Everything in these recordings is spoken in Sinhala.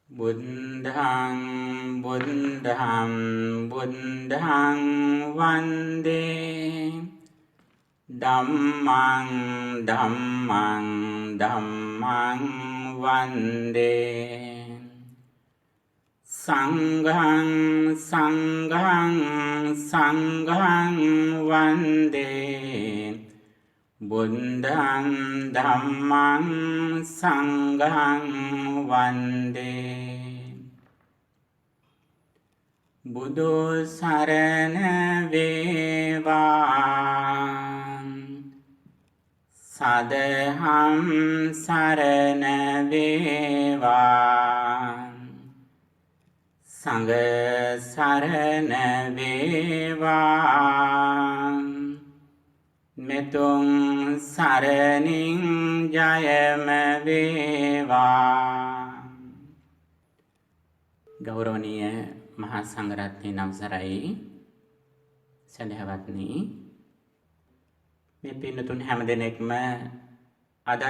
බුද්ධං බුද්ධං බුද්ධං වන්දේ ධම්මං ධම්මං ධම්මං වන්දේ සංඝං සංඝං සංඝං වන්දේ බුද්ධං ධම්මං සංඝං වන්දේ බුදු සරණ වේවා සදහම් සරණ වේවා සංඝ සරණ වේවා මෙතුං සරණින් ජයම වේවා. ගෞරවනීය මහා සංඝරත්නයේ නමස්කාරයි සදහවත්නි. මේ පින්නතුන් හැම දිනෙකම අදත්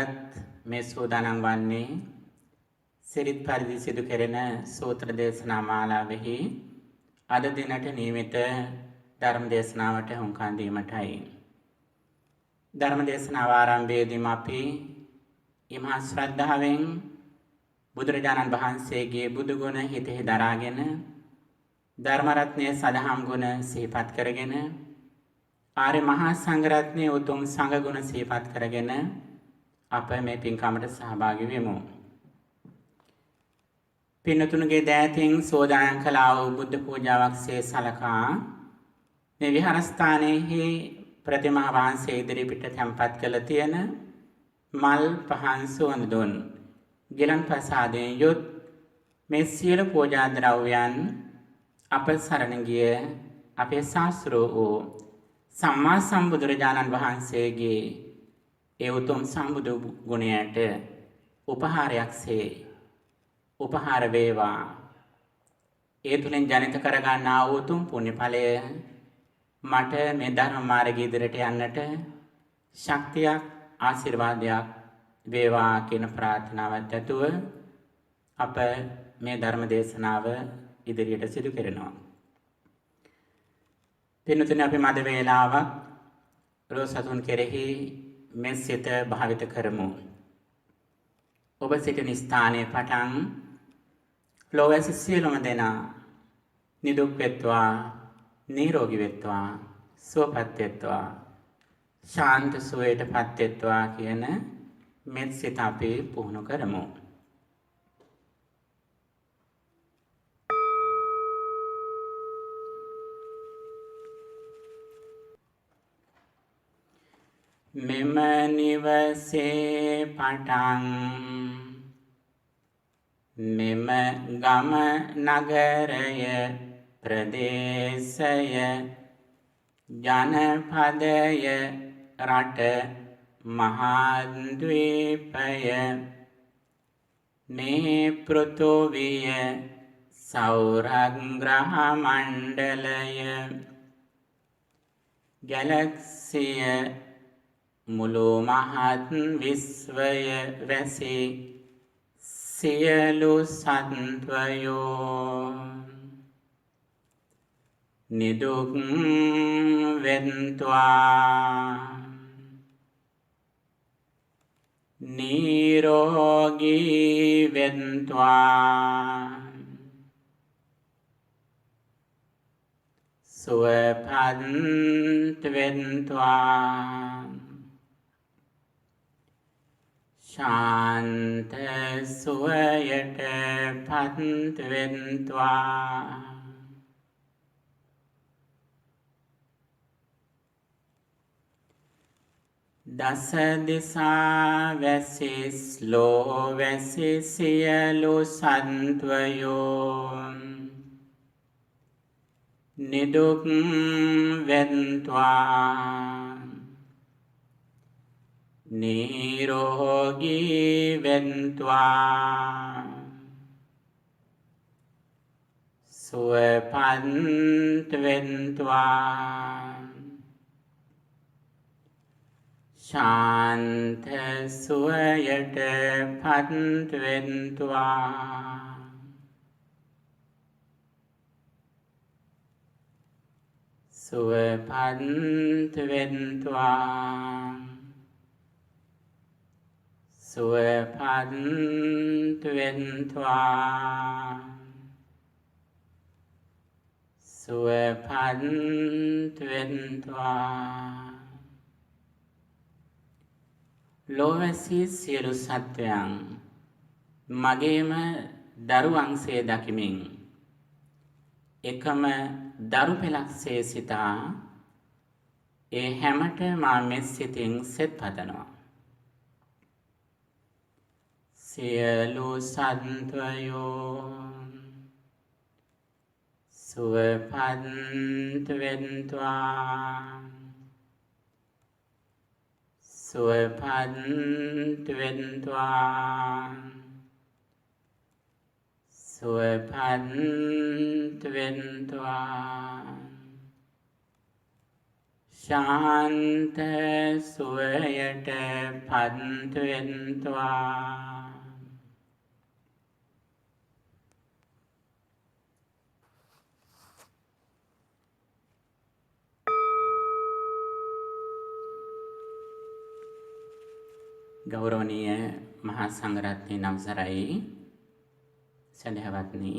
මේ සෝදානම් වන්නේ සිරිත් පරිදි සිදු කෙරෙන සූත්‍ර දේශනා මාලාවෙහි අද දිනට නියමිත ධර්ම දේශනාවට හුම්කන් දීමටයි. ධර්ම දේශනාව ආරම්භයේදීම අපි ඉමහා ශ්‍රද්ධාවෙන් බුදුරජාණන් වහන්සේගේ බුදු ගුණ හිතෙහි දරාගෙන ධර්ම රත්නයේ සදහම් ගුණ සිහිපත් කරගෙන ආර්ය මහා සංඝ රත්නයේ උතුම් සංඝ ගුණ සිහිපත් කරගෙන අප මේ පින්කමට සහභාගී වෙමු. පින්නතුන්ගේ දෑතින් සෝදානම් කළා වූ බුද්ධ පූජාවක්සේ සලකා මේ විහාරස්ථානයේ ප්‍රතිමා වහන්සේ ඉදිරිපිට තැන්පත් කළ තියෙන මල් පහන් සුවඳ දුන් ගිලන් ප්‍රසාදයෙන් යුත් මේ සියලු පූජා ද්‍රව්‍යයන් අප සරණ ගිය අපේ ශාස්ත්‍රෝ වූ සම්මා සම්බුදුරජාණන් වහන්සේගේ ඒ උතුම් සම්බුදු ගුණයට උපහාරයක්සේ උපහාර වේවා. ඒ තුලින් ජනිත කරගන්නා වූ උතුම් පුණ්‍ය ඵලය මට මේ ධර්ම මාර්ගයේ ඉදිරියට යන්නට ශක්තියක් ආශිර්වාදයක් වේවා කියන ප්‍රාර්ථනාවත් ඇතුව අප මේ ධර්ම දේශනාව ඉදිරියට සිදු කරනවා. පින්තුනි, අපි මද වේලාවක් රෝසතුන් කෙරෙහි මේ සිත භාවිත කරමු. ඔබ සිටින ස්ථානයේ පටන් ලෝවැසි සියලුම දෙනා නිදුක් වෙත්වා, නිරෝගී වෙත්වා, සුවපත් වෙත්වා, ශාන්ත සුවයටපත් වෙත්වා කියන මෙත් සිත අපි පුහුණු කරමු. මෙම නිවසේ පටන් මෙම ගම නගරය ප්‍රදේශය ජනපදය රට මහද්වීපය මේ පෘථුවිය සෞරග්‍රහ මණ්ඩලය ගැලක්සිය මුළු මහත් විශ්වය වැසි සියලු සත්වයෝ නිදුක් වෙත්වා, නිරෝගී වෙත්වා, සුවපත් වෙත්වා, ශාන්ත සුවයටපත් වෙත්වා. දස දිසා වැසි ස්ලෝ වැසි සියලු සත්වයෝ නිදුක් වෙත්වා, නිරෝගී වෙත්වා, සුවපත් වෙත්වා, ශාන්ත සුවයටපත් වෙත්වා. සුවපත් වෙත්වා සුවපත් වෙත්වා සුවපත් වෙත්වා ලෝවැසී සියලු සත්වයන් මගේම දරුවන්සේ දකිමින් එකම දරු පෙළක්සේ සිතා ඒ හැමට මා මෙත් සිතින් සෙත් පතනවා. සියලු සත්වයෝ සුවපත් වෙත්වා සුවපත් වෙත්වා සුවපත් වෙත්වා ශාන්ත සුවයට පත් වෙත්වා ගෞරවනීය මහා සංඝරත්නයේ නමස්කාරයි සදහවත්නි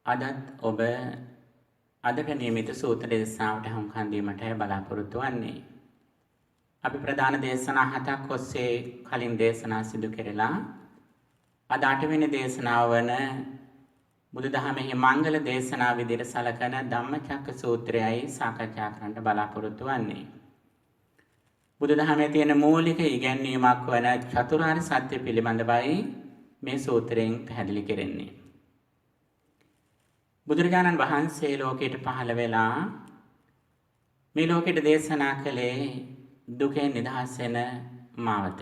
අදත් ඔබ අදට නියමිත සූත්‍ර දේශනාවට හමුකන් දීමට බලාපොරොත්තු වෙන්නේ. අපි ප්‍රධාන දේශනා 7ක් ඔස්සේ කලින් දේශනා සිදු කෙරලා අද 8 වෙනි දේශනාව වන බුදුදහමේ මංගල දේශනාව විදිහට සලකන ධම්මචක්ක සූත්‍රයයි සාකච්ඡා කරන්න බලාපොරොත්තු වෙන්නේ. බුදුදහමේ තියෙන මූලික ඉගැන්වීමක් වන චතුරාර්ය සත්‍ය පිළිබඳවයි මේ සූත්‍රයෙන් පැහැදිලි කෙරෙන්නේ. බුදුරජාණන් වහන්සේ ලෝකයට පහළ වෙලා මේ ලෝකෙට දේශනා කළේ දුකෙන් නිදහස් වෙන මාවත.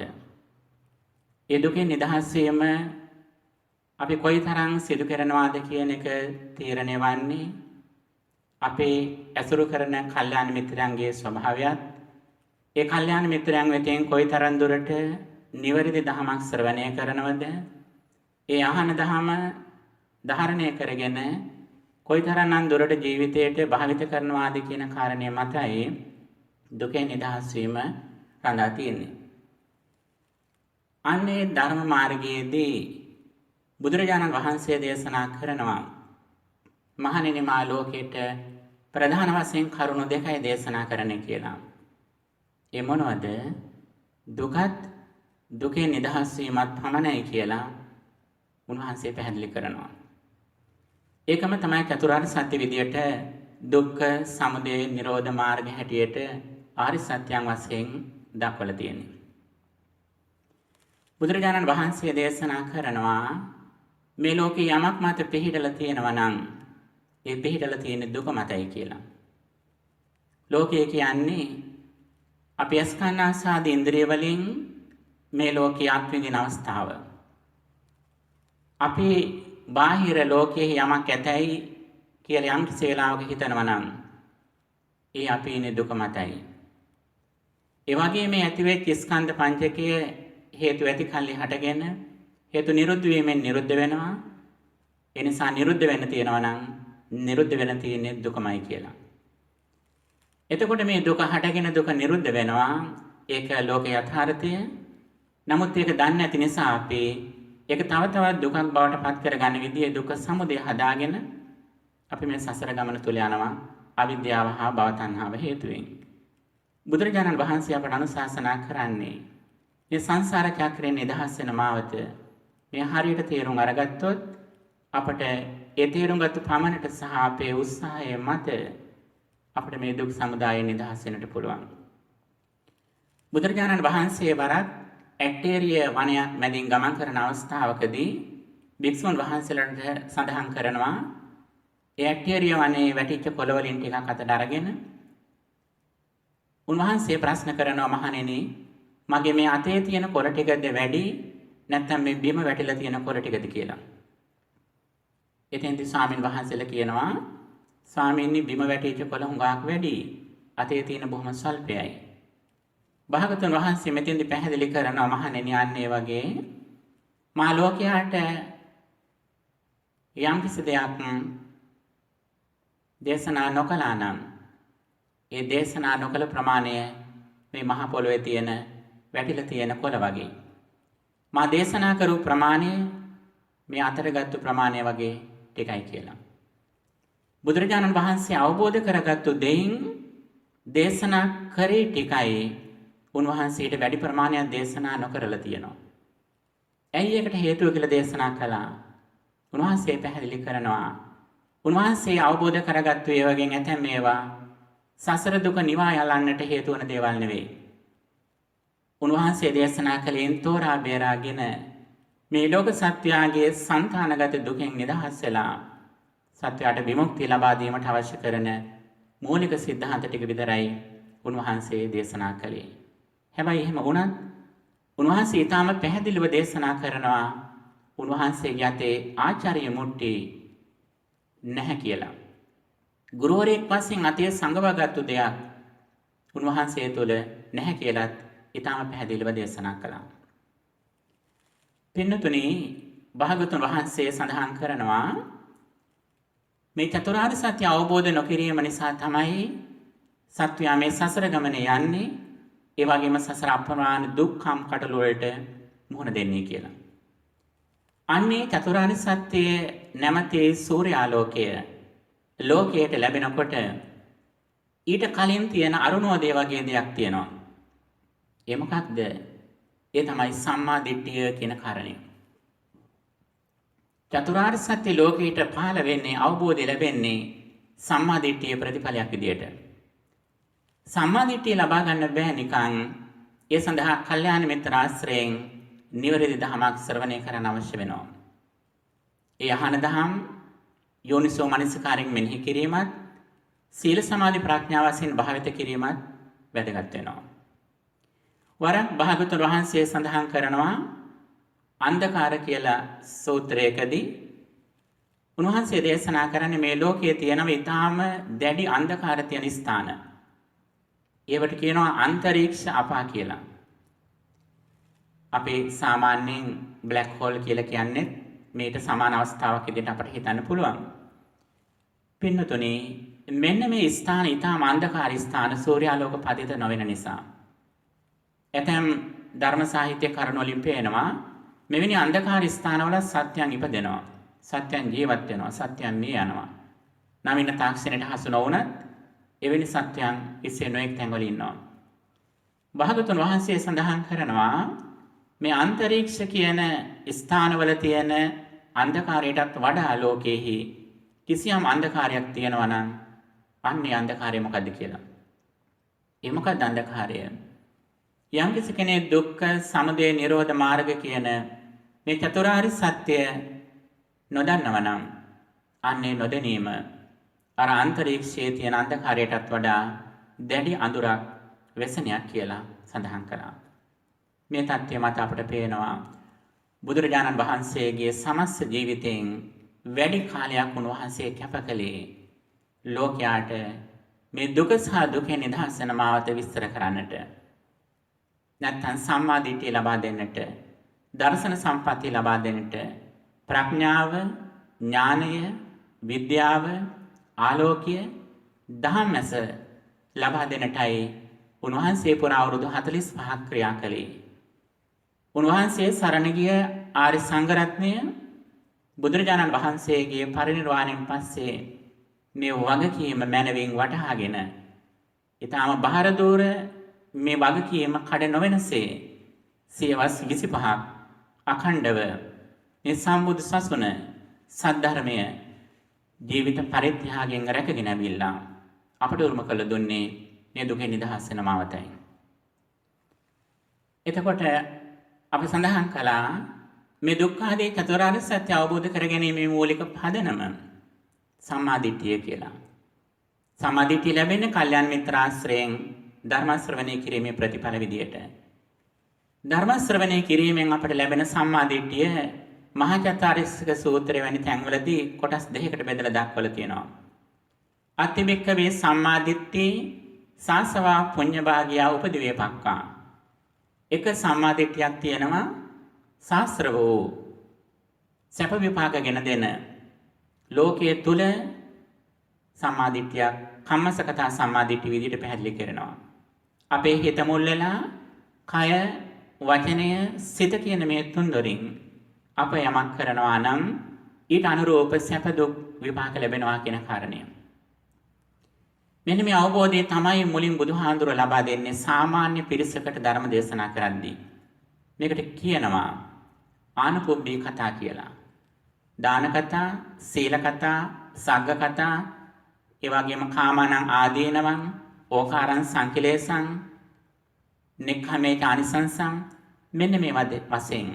ඒ දුකෙන් නිදහස් වීම අපි කොයිතරම් සිදු කරනවාද කියන එක තීරණය වන්නේ අපේ ඇසුරු කරන කල්යාණ මිත්‍රයන්ගේ ස්වභාවයත් ඒ කල්යාණ මිත්‍රයන් වෙතෙන් කොයිතරම් දුරට නිවැරදි ධමයක් ශ්‍රවණය කරනවද ඒ අහන ධම ධාරණය කරගෙන කොයිතරම්නම් දුරට ජීවිතයට භාවිත කරනවාද කියන කාරණය මතයි දුකෙන් නිදහස් වීම රඳා තියෙන්නේ. අන්නේ ධර්ම මාර්ගයේදී බුදුරජාණන් වහන්සේ දේශනා කරනවා මහණෙනි මා ලෝකෙට ප්‍රධාන වශයෙන් කරුණු දෙකයි දේශනා කරන්න කියලා. ඒ මොනවද? දුකත් දුකෙන් නිදහස් වීමත් පමණයි කියලා උන්වහන්සේ පැහැදිලි කරනවා. ඒකම තමයි චතුරාර්ය සත්‍ය විදියට දුක්ඛ සමුදය නිරෝධ මාර්ග හැටියට ආර්ය සත්‍යයන් වශයෙන් දක්වලා තියෙන්නේ. බුදුරජාණන් වහන්සේ දේශනා කරනවා මේ ලෝකේ යමක් මත පිහිටලා තියෙනවා නම් ඒ පිහිටලා තියෙන දුක මතයි කියලා. ලෝකය කියන්නේ අපි ස්කන්ධාසාද ඉන්ද්‍රිය වලින් මේ ලෝකයේ අත්විඳින අවස්ථාව. අපි බාහිර ලෝකයේ යමක් ඇතයි කියලා යම් කිසි වෙලාවක හිතනවා නම් ඒ අපි ඉන්නේ දුක මතයි. ඒ වගේ මේ ඇතිවෙච්ච ස්කන්ධ පංචකයේ හේතු ඇති කල්ලි හටගෙන හේතු නිරුද්ධ වීමෙන් නිරුද්ධ වෙනවා. ඒ නිසා නිරුද්ධ වෙන්න තියෙනවා නම් නිරුද්ධ වෙන තියෙන්නේ දුකමයි කියලා. එතකොට මේ දුක හටගෙන දුක නිරුද්ධ වෙනවා. ඒක ලෝක යථාර්ථය. නමුත් ඒක දන්නේ නැති නිසා අපි ඒක තව තවත් දුකක් බවට පත් කරගන්න විදිහේ දුක සමුදය හදාගෙන අපි මේ සසර ගමන තුල යනවා අවිද්‍යාව හා භව තණ්හාව හේතුවෙන්. බුදුරජාණන් වහන්සේ අපට අනුශාසනා කරන්නේ මේ සංසාර චක්‍රයෙන් නිදහස් වෙන මාවත මේ හරියට තේරුම් අරගත්තොත් අපට ඒ තේරුම් ගත්ත පමණට සහ අපේ උත්සාහය මත අපිට මේ දුක් සමුදායෙන් නිදහස් වෙන්නට පුළුවන්. බුදුරජාණන් වහන්සේ වරක් ඇටේරිය වනයක් මැදින් ගමන් කරන අවස්ථාවකදී භික්ෂුන් වහන්සේලාට සඳහන් කරනවා ඒ ඇටේරිය වනයේ වැටිච්ච කොළ වලින් ටිකක් අතට අරගෙන උන්වහන්සේ ප්‍රශ්න කරනවා මහණෙනි මගේ මේ අතේ තියෙන කොළ ටිකද වැඩි නැත්නම් මේ බිම වැටිලා තියෙන කොළ ටිකද කියලා. එතෙන්දී ස්වාමින් වහන්සේලා කියනවා ස්වාමීනි බිම වැටිච්ච කොළ හුඟක් වැඩි අතේ තියෙන බොහොම සල්පයයි. භාගතුන් වහන්සේ මෙතෙන්දී පැහැදිලි කරනවා මහණෙනි අන්නේ වගේ මා ලෝකයට යම් කිසි දෙයක් දේශනා නොකළා නම් ඒ දේශනා නොකළ ප්‍රමාණය මේ මහ පොළොවේ තියෙන වැටිලා තියෙන කොළ වගේ. මා දේශනා කරු ප්‍රමාණය මේ අතරගත්තු ප්‍රමාණය වගේ ටිකයි කියලා. බුදුරජාණන් වහන්සේ අවබෝධ කරගත්තු දෙයින් දේශනා කරේ ටිකයි උන්වහන්සේට වැඩි ප්‍රමාණයක් දේශනා නොකරලා තියෙනවා. ඇයි ඒකට හේතුව කියලා දේශනා කළා. උන්වහන්සේ පැහැදිලි කරනවා. උන්වහන්සේ අවබෝධ කරගත්තු ඒ වගේ ඇතැම් මේවා සසර දුක නිවා යලන්නට හේතු වන දේවල් නෙවෙයි. උන්වහන්සේ දේශනා කළේ තෝරා බේරාගෙන මේ ලෝක සත්‍යයේ සංතානගත දුකෙන් නිදහස් වෙලා සත්‍යයට විමුක්තිය ලබා දීමට අවශ්‍ය කරන මූලික સિદ્ધාන්ත ටික විතරයි උන්වහන්සේ දේශනා කළේ. හැබැයි එහෙම වුණත් උන්වහන්සේ ඊටාම පැහැදිලිව දේශනා කරනවා උන්වහන්සේගේ අතේ ආචාර්ය මුට්ටි නැහැ කියලා. ගුරුවරයෙක් වශයෙන් අතේ සංගවාගත්තු දෙයක් උන්වහන්සේ තුළ නැහැ කියලත් ඊටාම පැහැදිලිව දේශනා කළා. පින්නතුනි භාගතුන් වහන්සේ සඳහන් කරනවා මේ චතුරාර්ය සත්‍ය අවබෝධ නොකිරීම නිසා තමයි සත්වයා මේ සසර ගමනේ යන්නේ. ඒ වගේම සසර අප්‍රමාණ දුක්ඛම් කටළු වලට මුහුණ දෙන්නේ කියලා. අන්නේ චතුරාර්ය සත්‍යයේ නැමැති සූර්යාලෝකය ලෝකයට ලැබෙනකොට ඊට කලින් තියෙන අරුණෝදය වගේ දෙයක් තියෙනවා. ඒ මොකක්ද? ඒ තමයි සම්මා දිට්ඨිය කියන කාරණය. චතුරාර්ය සත්‍ය ලෝකයට පහළ වෙන්නේ අවබෝධය ලැබෙන්නේ සම්මා දිට්ඨිය ප්‍රතිඵලයක් විදියට. සම්මා දිට්ඨිය ලබා ගන්න බෑ නිකන්. ඒ සඳහා කල්යාණ මිත්‍ර ආශ්‍රයෙන් නිවැරදි ධර්මයක් ශ්‍රවණය කරන්න අවශ්‍ය වෙනවා. ඒ අහන දහම් යෝනිසෝ මනසිකාරයෙන් මෙනෙහි කිරීමත් සීල සමාධි ප්‍රඥා වශයෙන් භාවිත කිරීමත් වැදගත් වෙනවා. වරක් භාගතුන් වහන්සේ සඳහන් කරනවා අන්ධකාර කියලා සූත්‍රයකදී උන්වහන්සේ දේශනා කරන්නේ මේ ලෝකයේ තියෙන ඊටාම දැඩි අන්ධකාර තියෙන ස්ථාන. ඒවට කියනවා අන්තරීක්ෂ අපා කියලා. අපි සාමාන්‍යයෙන් බ්ලැක් හෝල් කියලා කියන්නේ මේට සමාන අවස්ථාවක් විදිහට අපිට හිතන්න පුළුවන්. පින්නතුනි මෙන්න මේ ස්ථාන ඊටාම අන්ධකාර ස්ථාන සූර්යාලෝක පතිත නොවන නිසා. ඇතැම් ධර්ම සාහිත්‍ය කරුණු වලින් පේනවා මෙවැනි අන්ධකාර ස්ථානවල සත්‍යයන් ඉපදෙනවා. සත්‍යයන් ජීවත් වෙනවා. සත්‍යයන් මිය යනවා. නවීන තාක්ෂණයට හසු නොවුනත් එවැනි සත්‍යයන් ඉස්සේ නොඑක් තැන්වල ඉන්නවා. භාගතුන් වහන්සේ සඳහන් කරනවා මේ අන්තරීක්ෂ කියන ස්ථානවල තියෙන අන්ධකාරයටත් වඩා ලෝකෙහි කිසියම් අන්ධකාරයක් තියෙනවා නම් අන්නේ අන්ධකාරය මොකද්ද කියලා. ඒ මොකක්ද අන්ධකාරය? යම් කෙනෙක් දුක්ඛ සමුදය නිරෝධ මාර්ග කියන මේ චතුරාර්ය සත්‍ය නොදන්නව නම් අන්නේ නොදැනීම අර අන්තරීක්ෂයේ තියෙන අන්ධකාරයටත් වඩා දැඩි අඳුරක් වැසනයක් කියලා සඳහන් කළා. මේ தත්ත්වය මත අපට පේනවා බුදුරජාණන් වහන්සේගේ සමස්ත ජීවිතයෙන් වැඩි කාලයක් උන්වහන්සේ කැප කළේ ලෝකයාට මේ දුක සහ දුකෙන් නිදහස් වෙන මාවත විස්තර කරන්නට. නැත්නම් සම්මා දිට්ඨිය ලබා දෙන්නට, දර්ශන සම්පත්තිය ලබා දෙන්නට, ප්‍රඥාව, ඥානය, විද්‍යාව, ආලෝකය, ධම්මස ලබා දෙන්නටයි උන්වහන්සේ පුරා අවුරුදු 45ක් ක්‍රියා කළේ. උන්වහන්සේ සරණ ගිය ආර්ය සංඝ රත්නය බුදුරජාණන් වහන්සේගේ පරිනිර්වාණයෙන් පස්සේ මේ වගකීම මැනවින් වටහාගෙන ඊටාම බාහිර දూరు මේ වගකීම කඩ නොවෙනසේ සියවස් 25ක් අඛණ්ඩව මේ සම්බුදු සසුන සද්ධර්මය ජීවිත පරිත්‍යාගයෙන් රැකගෙන ඇවිල්ලා අපට උරුම කළ දුන්නේ මේ දුකෙන් නිදහස් වෙන මාවතයි. එතකොට අපි සඳහන් කළා මේ දුක්ඛාදී චතුරාර්ය සත්‍ය අවබෝධ කරගැනීමේ මූලික පදනම සම්මා දිට්ඨිය කියලා. සම්මා දිට්ඨිය ලැබෙන්නේ කල්යාණ මිත්‍ර ආශ්‍රයෙන් ධර්ම ශ්‍රවණය කිරීමේ ප්‍රතිඵල විදියට. ධර්ම ශ්‍රවණය කිරීමෙන් අපට ලැබෙන සම්මා දිට්ඨිය මහා චත්තාරීස්ක සූත්‍රය වැනි තැන්වලදී කොටස් දෙකකට බෙදලා දක්වලා තියෙනවා. අතිබික්කවේ සම්මා දිට්ඨි සාසවා පුඤ්ඤභාගියා උපදිවේපක්කා. එක සම්මා දිට්ඨියක් තියෙනවා ශාස්ත්‍ර වූ සැප විපාක ගෙන දෙන ලෝකයේ තුල සම්මා දිට්ඨියක් කම්මසගතා සම්මාදිට්ඨිය විදිහට පැහැදිලි කරනවා. අපේ හිත මුල් වෙලා කය, වචනය, සිත කියන මේ තුන් දොරින් අප යමක් කරනවා නම් ඊට අනුරූප සැප දුක් විපාක ලැබෙනවා කියන කාරණය. මෙන්න මේ අවබෝධය තමයි මුලින් බුදුහාඳුර ලබා දෙන්නේ සාමාන්‍ය පිරිසකට ධර්ම දේශනා කරද්දී. මේකට කියනවා ආනුපුබ්බී කතා කියලා. දාන කතා, සීල කතා, සග්ග කතා, ඒ වගේම කාමානං ආදීනවං, ඕකාරං සංකිලේසං, නික්ඛමේච ආනිසංසං, මෙන්න මේ වශයෙන්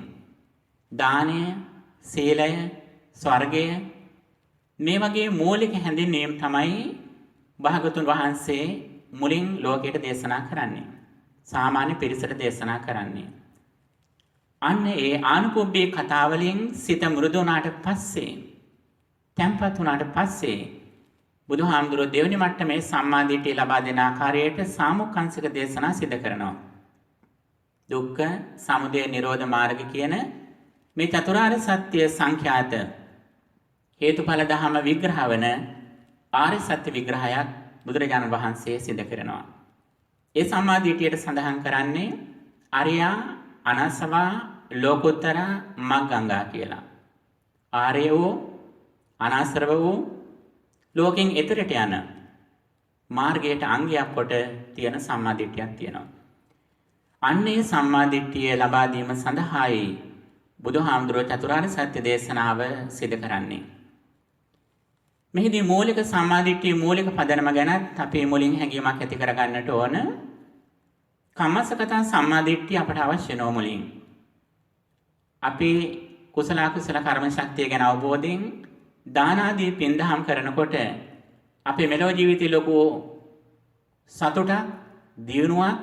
දානය, සීලය, ස්වර්ගය මේ වගේ මූලික හැඳින්වීම් තමයි භාගතුන් වහන්සේ මුලින් ලෝකයට දේශනා කරන්නේ. සාමාන්‍ය පිරිසට දේශනා කරන්නේ. අන්න ඒ ආනුපුබ්බී කතාවලින් සිත මෘදු වුණාට පස්සේ, තැම්පත් වුණාට පස්සේ බුදුහාමුදුරුවෝ දෙවෙනි මට්ටමේ සම්මාදිට්ඨිය ලබා දෙන ආකාරයට සාමුක්ඛංශික දේශනා සිදු කරනවා. දුක්ඛ, සමුදය, නිරෝධ මාර්ග කියන මේ චතුරාර්ය සත්‍ය සංඛ්‍යාත හේතුඵල ධම විග්‍රහ වන ආර්ය සත්‍ය විග්‍රහයක් බුදුරජාණන් වහන්සේ සිදු කරනවා. ඒ සම්මාදිට්ඨියට සඳහන් කරන්නේ අරියා, අනසවා, ලෝකුත්තර, මග්ගංගා කියලා. ආර්ය වූ, අනාශ්‍රව වූ, ලෝකෙන් එතරට යන මාර්ගයට අංගයක් කොට තියෙන සම්මාදිට්ඨියක් තියෙනවා. අන්නේ සම්මාදිට්ඨිය ලබා දීම සඳහායි බුදුහාමුදුරුවෝ චතුරාර්ය සත්‍ය දේශනාව සිදු කරන්නේ. මෙහිදී මූලික සම්මාදිට්ඨිය මූලික පදනම ගැනත් අපි මුලින් හැඟීමක් ඇති කරගන්නට ඕන. කම්මසගතා සම්මාදිට්ඨිය අපට අවශ්‍ය නෝ මුලින්. අපි කුසල අකුසල කර්ම ශක්තිය ගැන අවබෝධයෙන් දාන ආදී පින්දහම් කරනකොට අපේ මෙලොව ජීවිතයේ ලොකු සතුටක්, දියුණුවක්,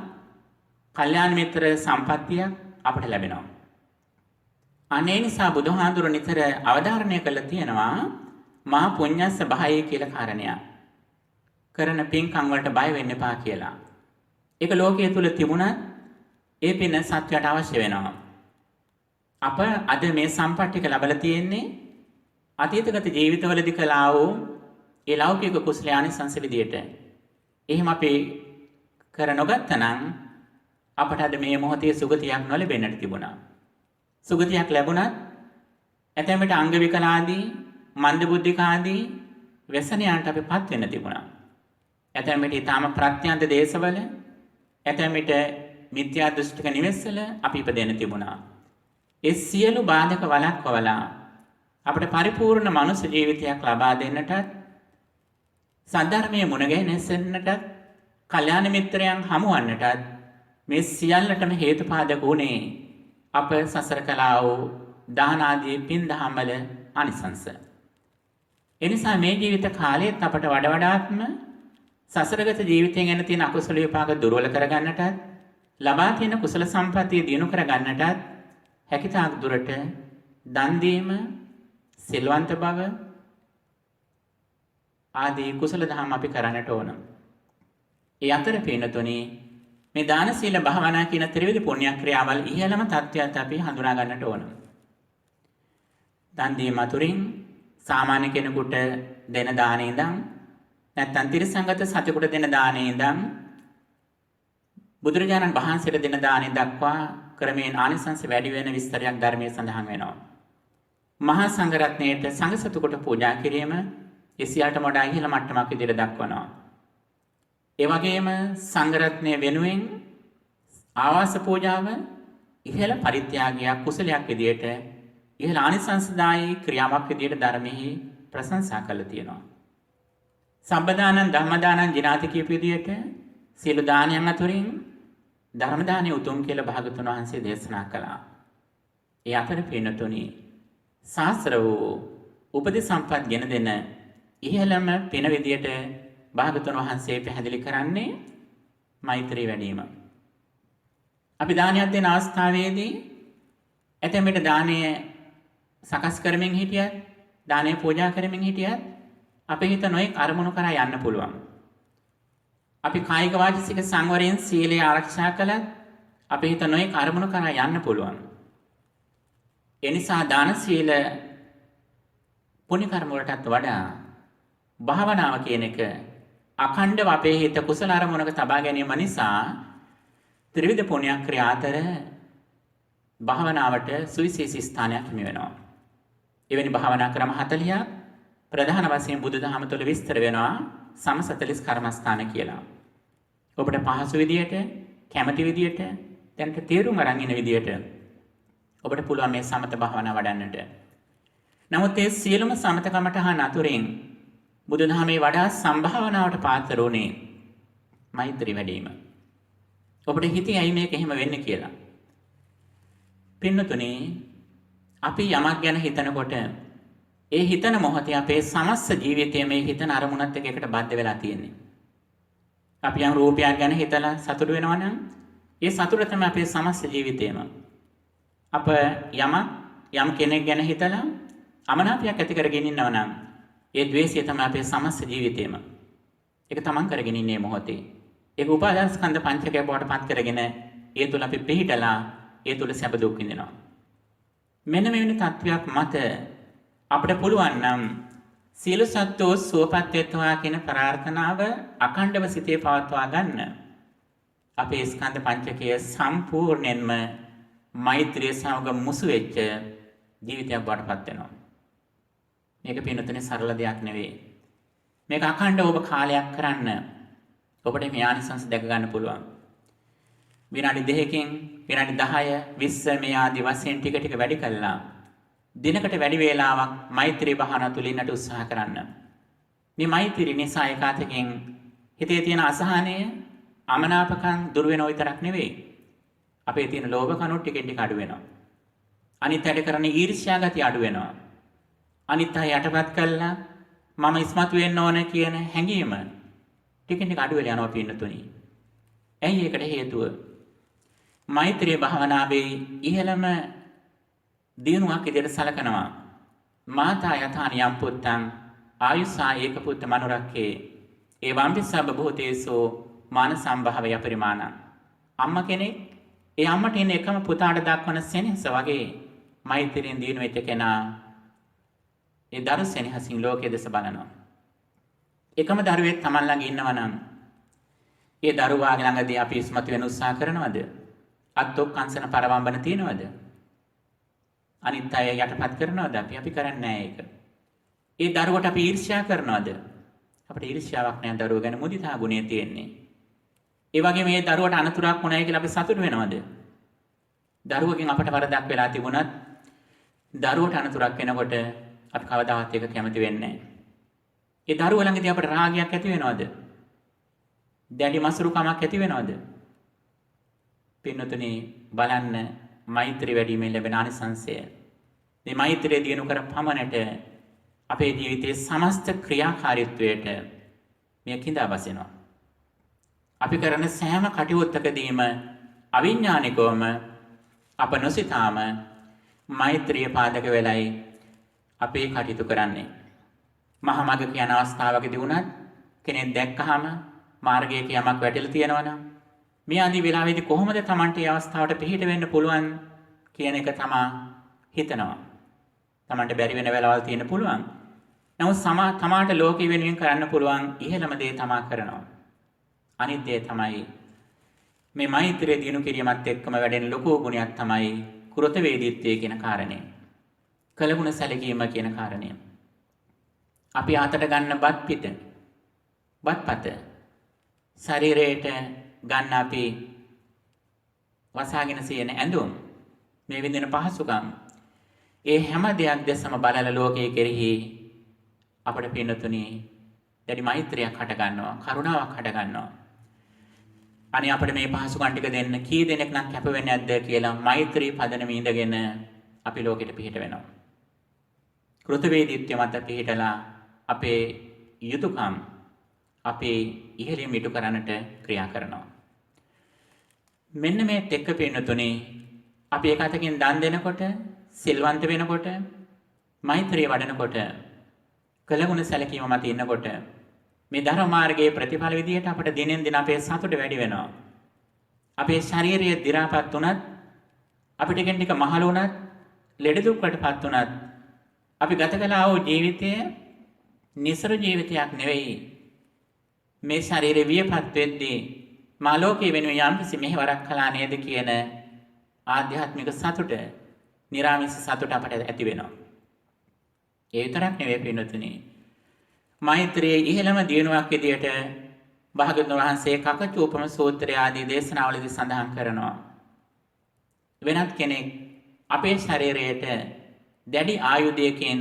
කල්යාණ මිත්‍ර සම්පත්තියක් අපට ලැබෙනවා. අනේ නිසා බුදුහාඳුර නිතර අවධාරණය කළ තියෙනවා මහා පුඤ්ඤස්ස බහය කියලා කාරණයක්. කරන පින්කම් වලට බය වෙන්න එපා කියලා. ඒක ලෝකයේ තුල තිබුණත් ඒ පින සත්‍යයට අවශ්‍ය වෙනවා. අප අද මේ සම්පත්තික ලැබලා තියෙන්නේ අතීතගත ජීවිතවලදී කළා වූ ඒ ලෞකික කුසලයානිසංස විදියට. එහෙම අපි කර නොගත්තනම් අපට අද මේ මොහොතේ සුගතියක් නොලැබෙන්නට තිබුණා. සුගතියක් ලැබුණත් ඇතැම්මට අංග විකලාදී, මන්ද බුද්ධිකාදී व्यसනයන්ට අපිපත් වෙන්න තිබුණා. ඇතැම්මට ඊටාම ප්‍රත්‍යන්ත දේශවල, ඇතැම්මට මිත්‍යා දෘෂ්ටික නිවෙස්වල අපි ඉපදෙන්න තිබුණා. ඒ සියලු බාධක වළක්වලා අපට පරිපූර්ණ මනුෂ්‍ය ජීවිතයක් ලබා දෙන්නට, සද්ධර්මයේ මුණ ගැහෙන්නට, කල්යාණ මිත්‍රයන් හමුවන්නට මේ සියල්ලටම හේතුපාදක වුණේ අප සසර කළා වූ දාන ආදී පින් දහම් වල ආනිසංස. එනිසා මේ ජීවිත කාලයේත් අපට වඩාත්ම සසරගත ජීවිතයෙන් ගැන තියෙන අකුසල විපාක දුර්වල කරගන්නට, ලබා තියෙන කුසල සම්පත්තිය දිනු කරගන්නට හැකිතාක් දුරට දන් දීම, සිල්වන්ත බව ආදී කුසල දහම් අපි කරන්නට ඕන. ඒ අතර පින්නතුනි මේ දාන සීල භාවනා කියන ත්‍රිවිධ පුණ්‍ය ක්‍රියාවල් ඉහළම තත්ත්වයට අපි හඳුනා ගන්නට ඕන. දන් දීම අතුරින් සාමාන්‍ය කෙනෙකුට දෙන දානේ ඉඳන් නැත්නම් තිරසංගත සතෙකුට දෙන දානේ ඉඳන් බුදුරජාණන් වහන්සේට දෙන දානේ දක්වා ක්‍රමයෙන් ආනිසංස වැඩි වෙන විස්තරයක් ධර්මයේ සඳහන් වෙනවා. මහා සංඝරත්නයට සංඝ සතුකට පූජා කිරීම ඒ සියල්ලටම වඩා ඉහළ මට්ටමක් විදිහට දක්වනවා. ඒ වගේම සංඝරත්නය වෙනුවෙන් ආවාස පූජාව ඉහළ පරිත්‍යාගයක්, කුසලයක් විදිහට, ඉහළ ආනිසංසදායී ක්‍රියාවක් විදිහට ධර්මයේ ප්‍රශංසා කළා තියෙනවා. සම්බදානං ධම්මදානං ජිනාති කියපු විදිහට සියලු දානයන් අතරින් ධර්ම දානය උතුම් කියලා භාගතුන් වහන්සේ දේශනා කළා. ඒ අතර පින්නතුනි සාස්ත්‍ර වූ උපදි සම්පත් ගෙන දෙන ඉහළම පින විදියට භාගතුන් වහන්සේ පැහැදිලි කරන්නේ මෛත්‍රී වැඩිම. අපි දානයක් දෙන අවස්ථාවේදී ඇතැම්මට දානය සකස් කරමින් හිටියත්, දානය පූජා කරමින් හිටියත් අපේ හිත නොයෙක් අරමුණු කරා යන්න පුළුවන්. අපි කායික වාචික සංවරයෙන් සීලය ආරක්ෂා කළත් අපේ හිත නොයෙක් අරමුණු කරා යන්න පුළුවන්. එනිසා දාන සීල පුණ්‍ය කර්ම වලටත් වඩා භාවනාව කියන එක අඛණ්ඩව අපේ හිත කුසල අරමුණක තබා ගැනීම නිසා ත්‍රිවිධ පුණ්‍ය ක්‍රියා අතර භාවනාවට සුවිශේෂී ස්ථානයක් හිමි වෙනවා. එවැනි භාවනා ක්‍රම 40ක් ප්‍රධාන වශයෙන් බුදුදහම තුළ විස්තර වෙනවා සම 40 කර්මස්ථාන කියලා. ඔබට පහසු විදියට, කැමති විදියට, දැනට තේරුම් අරන් ඉන්න විදියට ඔබට පුළුවන් මේ සමත භාවනා වඩන්නට. නමුත් ඒ සියලුම සමත කමඨහන් අතුරින් බුදුදහමේ වඩා සම්භාවනාවට පාත්‍ර වුණේ මෛත්‍රී වැඩීම. ඔබට හිතේ ඇයි මේක එහෙම වෙන්නේ කියලා. පින්නතුනේ අපි යමක් ගැන හිතනකොට ඒ හිතන මොහොතේ අපේ සමස්ත ජීවිතය මේ හිතන අරමුණත් එක්ක එකට බද්ධ වෙලා තියෙන්නේ. අපි යම් රූපයක් ගැන හිතලා සතුට වෙනවා නම් ඒ සතුට තමයි අපේ සමස්ත ජීවිතේම. අප යම් කෙනෙක් ගැන හිතලා අමනාපයක් ඇති කරගෙන ඉන්නවා නම් ඒ ද්වේෂය තමයි අපේ සමස්ත ජීවිතේම. ඒක තමන් කරගෙන ඉන්නේ මොහොතේ. ඒක උපාදාන ස්කන්ධ පංචකය බවට පත් කරගෙන ඒ තුල අපි පිළිහිටලා ඒ තුල සැප දුක් විඳිනවා. මෙන්න මෙවැනි තත්වයක් මත අපිට පුළුවන් නම් සියලු සත්වෝ සුවපත් වෙත්වා කියන ප්‍රාර්ථනාව අඛණ්ඩව සිතේ පවත්වා ගන්න. අපේ ස්කන්ධ පංචකය සම්පූර්ණයෙන්ම මෛත්‍රිය සමග මුසු වෙච්ච ජීවිතයක් බවට පත් වෙනවා. මේක පින්නතුනේ සරල දෙයක් නෙවෙයි. මේක අඛණ්ඩව ඔබ කාලයක් කරන්න ඔබට මේ ආනිසංස දැක ගන්න පුළුවන්. විනාඩි 2කින් විනාඩි 10 20 මේ ආදි වශයෙන් ටික ටික වැඩි කළා. දිනකට වැඩි වේලාවක් මෛත්‍රී භාවනා තුලින්නට උත්සාහ කරන්න. මේ මෛත්‍රී නිසා ඒකාතකින් හිතේ තියෙන අසහනය, අමනාපකම් දුර වෙනව විතරක් නෙවෙයි. අපේ තියෙන ලෝභ කණු ටිකෙන් ටික අඩු වෙනවා. අනිත් හැඩ කරන ඊර්ෂ්‍යා ගතිය අඩු වෙනවා. අනිත් අය යටපත් කළා මම ඉස්මතු වෙන්න ඕන කියන හැඟීම ටිකෙන් ටික අඩු වෙලා යනවා පින්නතුනි. ඇයි ඒකට හේතුව? මෛත්‍රී භාවනාවේ ඉහළම දිනුවක් විදිහට සලකනවා. මාතා යථානියම් පුත්තං ආයුසා ඒක පුත්ත මනුරක්කේ ඒ වම්පි සබ්බ භූතේසෝ මාන සම්භාවය පරිමාණ. අම්මා කෙනෙක් ඒ අම්මට ඉන්න එකම පුතාට දක්වන සෙනෙහස වගේ මෛත්‍රියෙන් දිනු වෙච්ච කෙනා ඒ දරු සෙනෙහසින් ලෝකයේ දෙස බලනවා. එකම දරුවෙක් Taman ළඟ ඉන්නවා නම් ඒ දරුවාගේ ළඟදී අපි ඉස්මතු වෙන උත්සාහ කරනවද? අත්ොක් කංශන පරවම්බන තියනවද? අනිත් අය යටපත් කරනවද? අපි කරන්නේ නැහැ ඒක. ඒ දරුවට අපි ඊර්ෂ්‍යා කරනවද? අපිට ඊර්ෂ්‍යාවක් නැහැ දරුවෝ ගැන මුදිතා ගුණය තියෙන්නේ. ඒ වගේ මේ දරුවට අනතුරක් වුණයි කියලා අපි සතුටු වෙනවද? දරුවගෙන් අපට වරදක් වෙලා තිබුණත් දරුවට අනතුරක් වෙනකොට අපි කවදාවත් ඒක කැමති වෙන්නේ නැහැ. ඒ දරුවා ළඟදී අපට රාගයක් ඇති වෙනවද? දැඩි මසුරුකමක් ඇති වෙනවද? පින්නතුනි බලන්න මෛත්‍රී වැඩිමෙන් ලැබෙන ආනිසංසය. මේ මෛත්‍රිය දිනු කර පමණට අපේ ජීවිතයේ සමස්ත ක්‍රියාකාරීත්වයට මේ කිඳා බසිනවා. අපි කරන සෑම කටයුත්තකදීම අවිඥානිකවම අප නොසිතාම මෛත්‍රිය පාදක වෙලයි අපේ කටයුතු කරන්නේ. මහා මඟ කියන අවස්ථාවකදී වුණත් කෙනෙක් දැක්කහම මාර්ගයක යමක් වැටලා තියෙනවනම් මේ ආදී වෙලාවේදී කොහොමද Tamanට මේ අවස්ථාවට පිළිහිට වෙන්න පුළුවන් කියන එක තමා හිතනවා. Tamanට බැරි වෙන වෙලාවල් තියෙන්න පුළුවන්. නමුත් තමාට ලෝකෙ වෙනුවෙන් කරන්න පුළුවන් ඉහළම දේ තමා කරනවා. අනිත් දේ තමයි මේ මෛත්‍රිය දිනු කිරීමත් එක්කම වැඩෙන ලොකු ගුණයක් තමයි කුරත වේදීත්වය කියන කාරණය. කළගුණ සැලකීම කියන කාරණය. අපි අතට ගන්න බත්පත ශරීරයට ගන්න අපි වසාගෙන සියන ඇඳුම් මේ විඳින පහසුකම් ඒ හැම දෙයක් දැසම බලල ලෝකයේ කෙරෙහි අපට පින්නතුනි දැඩි මෛත්‍රියක් හට ගන්නවා, කරුණාවක් හට ගන්නවා. අනේ අපිට මේ පහසුකම් ටික දෙන්න කී දෙනෙක් නම් කැප වෙන්නේ නැද්ද කියලා මෛත්‍රී පදනම ඉඳගෙන අපි ලෝකෙට පිහිට වෙනවා. කෘතවේදීත්වය මත පිහිටලා අපේ යුතුයකම් අපේ ඉහළින් මිටු කරන්නට ක්‍රියා කරනවා. මෙන්න මේ තෙක්ක පින්නතුනි අපි එකතකින් දන් දෙනකොට, සිල්වන්ත වෙනකොට, මෛත්‍රිය වඩනකොට, කළගුණ සැලකීම මත ඉන්නකොට මේ ධර්ම මාර්ගයේ ප්‍රතිඵල විදියට අපට දිනෙන් දින අපේ සතුට වැඩි වෙනවා. අපේ ශාරීරිය දි รา පත් උනත්, අපිට ටිකෙන් ටික මහලු උනත්, ලෙඩ දුක්කටපත් උනත් අපි ගත කළා වූ ජීවිතය නිසරු ජීවිතයක් නෙවෙයි. මේ ශරීරය වියපත් වෙද්දී මා ලෝකයේ වෙනුවෙන් යම්කිසි මෙහෙවරක් කළා නේද කියන ආධ්‍යාත්මික සතුට, නිරාමිස සතුට අපට ඇති වෙනවා. ඒ විතරක් නෙවෙයි පින්වතුනි. මෛත්‍රියේ ඉහළම දියුණුවක් විදියට භාග්‍යවතුන් වහන්සේ කකචූපම සූත්‍රය ආදී දේශනාවලදී සඳහන් කරනවා. වෙනත් කෙනෙක් අපේ ශරීරයට දැඩි ආයුධයකින්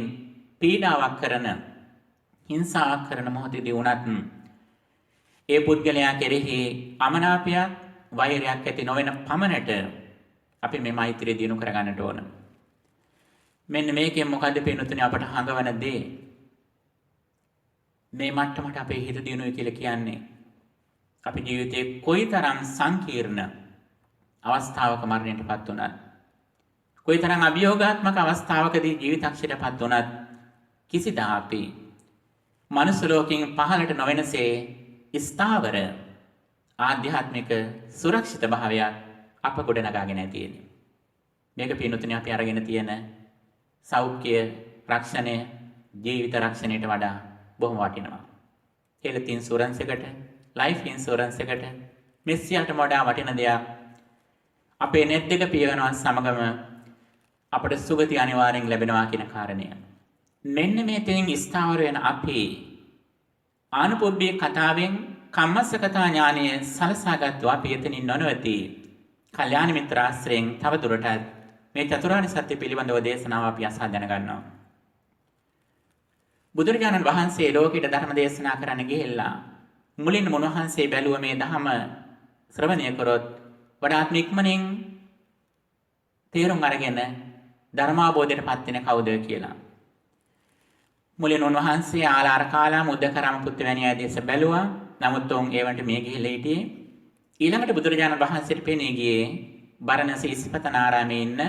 පීඩාවක් කරන, හිංසාවක් කරන මොහොතේදී වුණත් ඒ පුද්ගලයා කෙරෙහි අමනාපයක්, වෛරයක් ඇති නොවන පමණට අපි මේ මෛත්‍රිය දිනු කරගන්නට ඕන. මෙන්න මේකෙන් මොකද්ද පින්වතුනි අපට හඟවන දේ? මේ මට්ටමට අපේ හිත දිනුයි කියලා කියන්නේ අපි ජීවිතේ කොයිතරම් සංකීර්ණ අවස්ථාවක මරණයටපත් වුණත්, කොයිතරම් අභියෝගාත්මක අවස්ථාවකදී ජීවිතක්ෂයටපත් වුණත් කිසිදා අපි මනුස්ස ලෝකයෙන් පහළට නොවෙනසේ ස්ථාවර ආධ්‍යාත්මික සුරක්ෂිත භාවයක් අප ගොඩනගාගෙන තියෙන්නේ. මේක පින්වතුනි අපි අරගෙන තියෙන සෞඛ්‍ය රක්ෂණය ජීවිත රක්ෂණයට වඩා බොහොම වටිනවා. හෙල්ත් ඉන්ෂුරන්ස් එකට, ලයිෆ් ඉන්ෂුරන්ස් එකට මෙස්සියට වඩා වටින දෙයක් අපේ net එක පියවනවා සමගම අපට සුගති අනිවාර්යෙන් ලැබෙනවා කියන කාරණය. මෙන්න මේ තෙන් ස්ථාවර වෙන අපි ආනුපොබ්බේ කතාවෙන් කම්මස්සකතා ඥානය සලසාගත්තු අපි එතනින් නොනවති කල්යාණ මිත්‍ර ආශ්‍රයෙන් තව දුරටත් මේ චතුරාර්ය සත්‍ය පිළිබඳව දේශනාව අපි අසා දැනගන්නවා. බුදුරජාණන් වහන්සේ ලෝකෙට ධර්ම දේශනා කරන්න ගිහිල්ලා මුලින්ම උන්වහන්සේ බැලුව මේ ධම ශ්‍රවණය කරොත් වඩාත් ඉක්මනින් තේරුම් අරගෙන ධර්මාබෝධයට පත් වෙන කවුද කියලා. මුලින් උන්වහන්සේ ආලාර කාලා මුද්දකරම පුත් වැනි අය දේශ බැලුවා. නමුත් උන් ඒවට මේ ගිහිල්ලා හිටියේ. ඊළඟට බුදුරජාණන් වහන්සේට පෙනී ගියේ බරණැස ඉසිපතනාරාමේ ඉන්න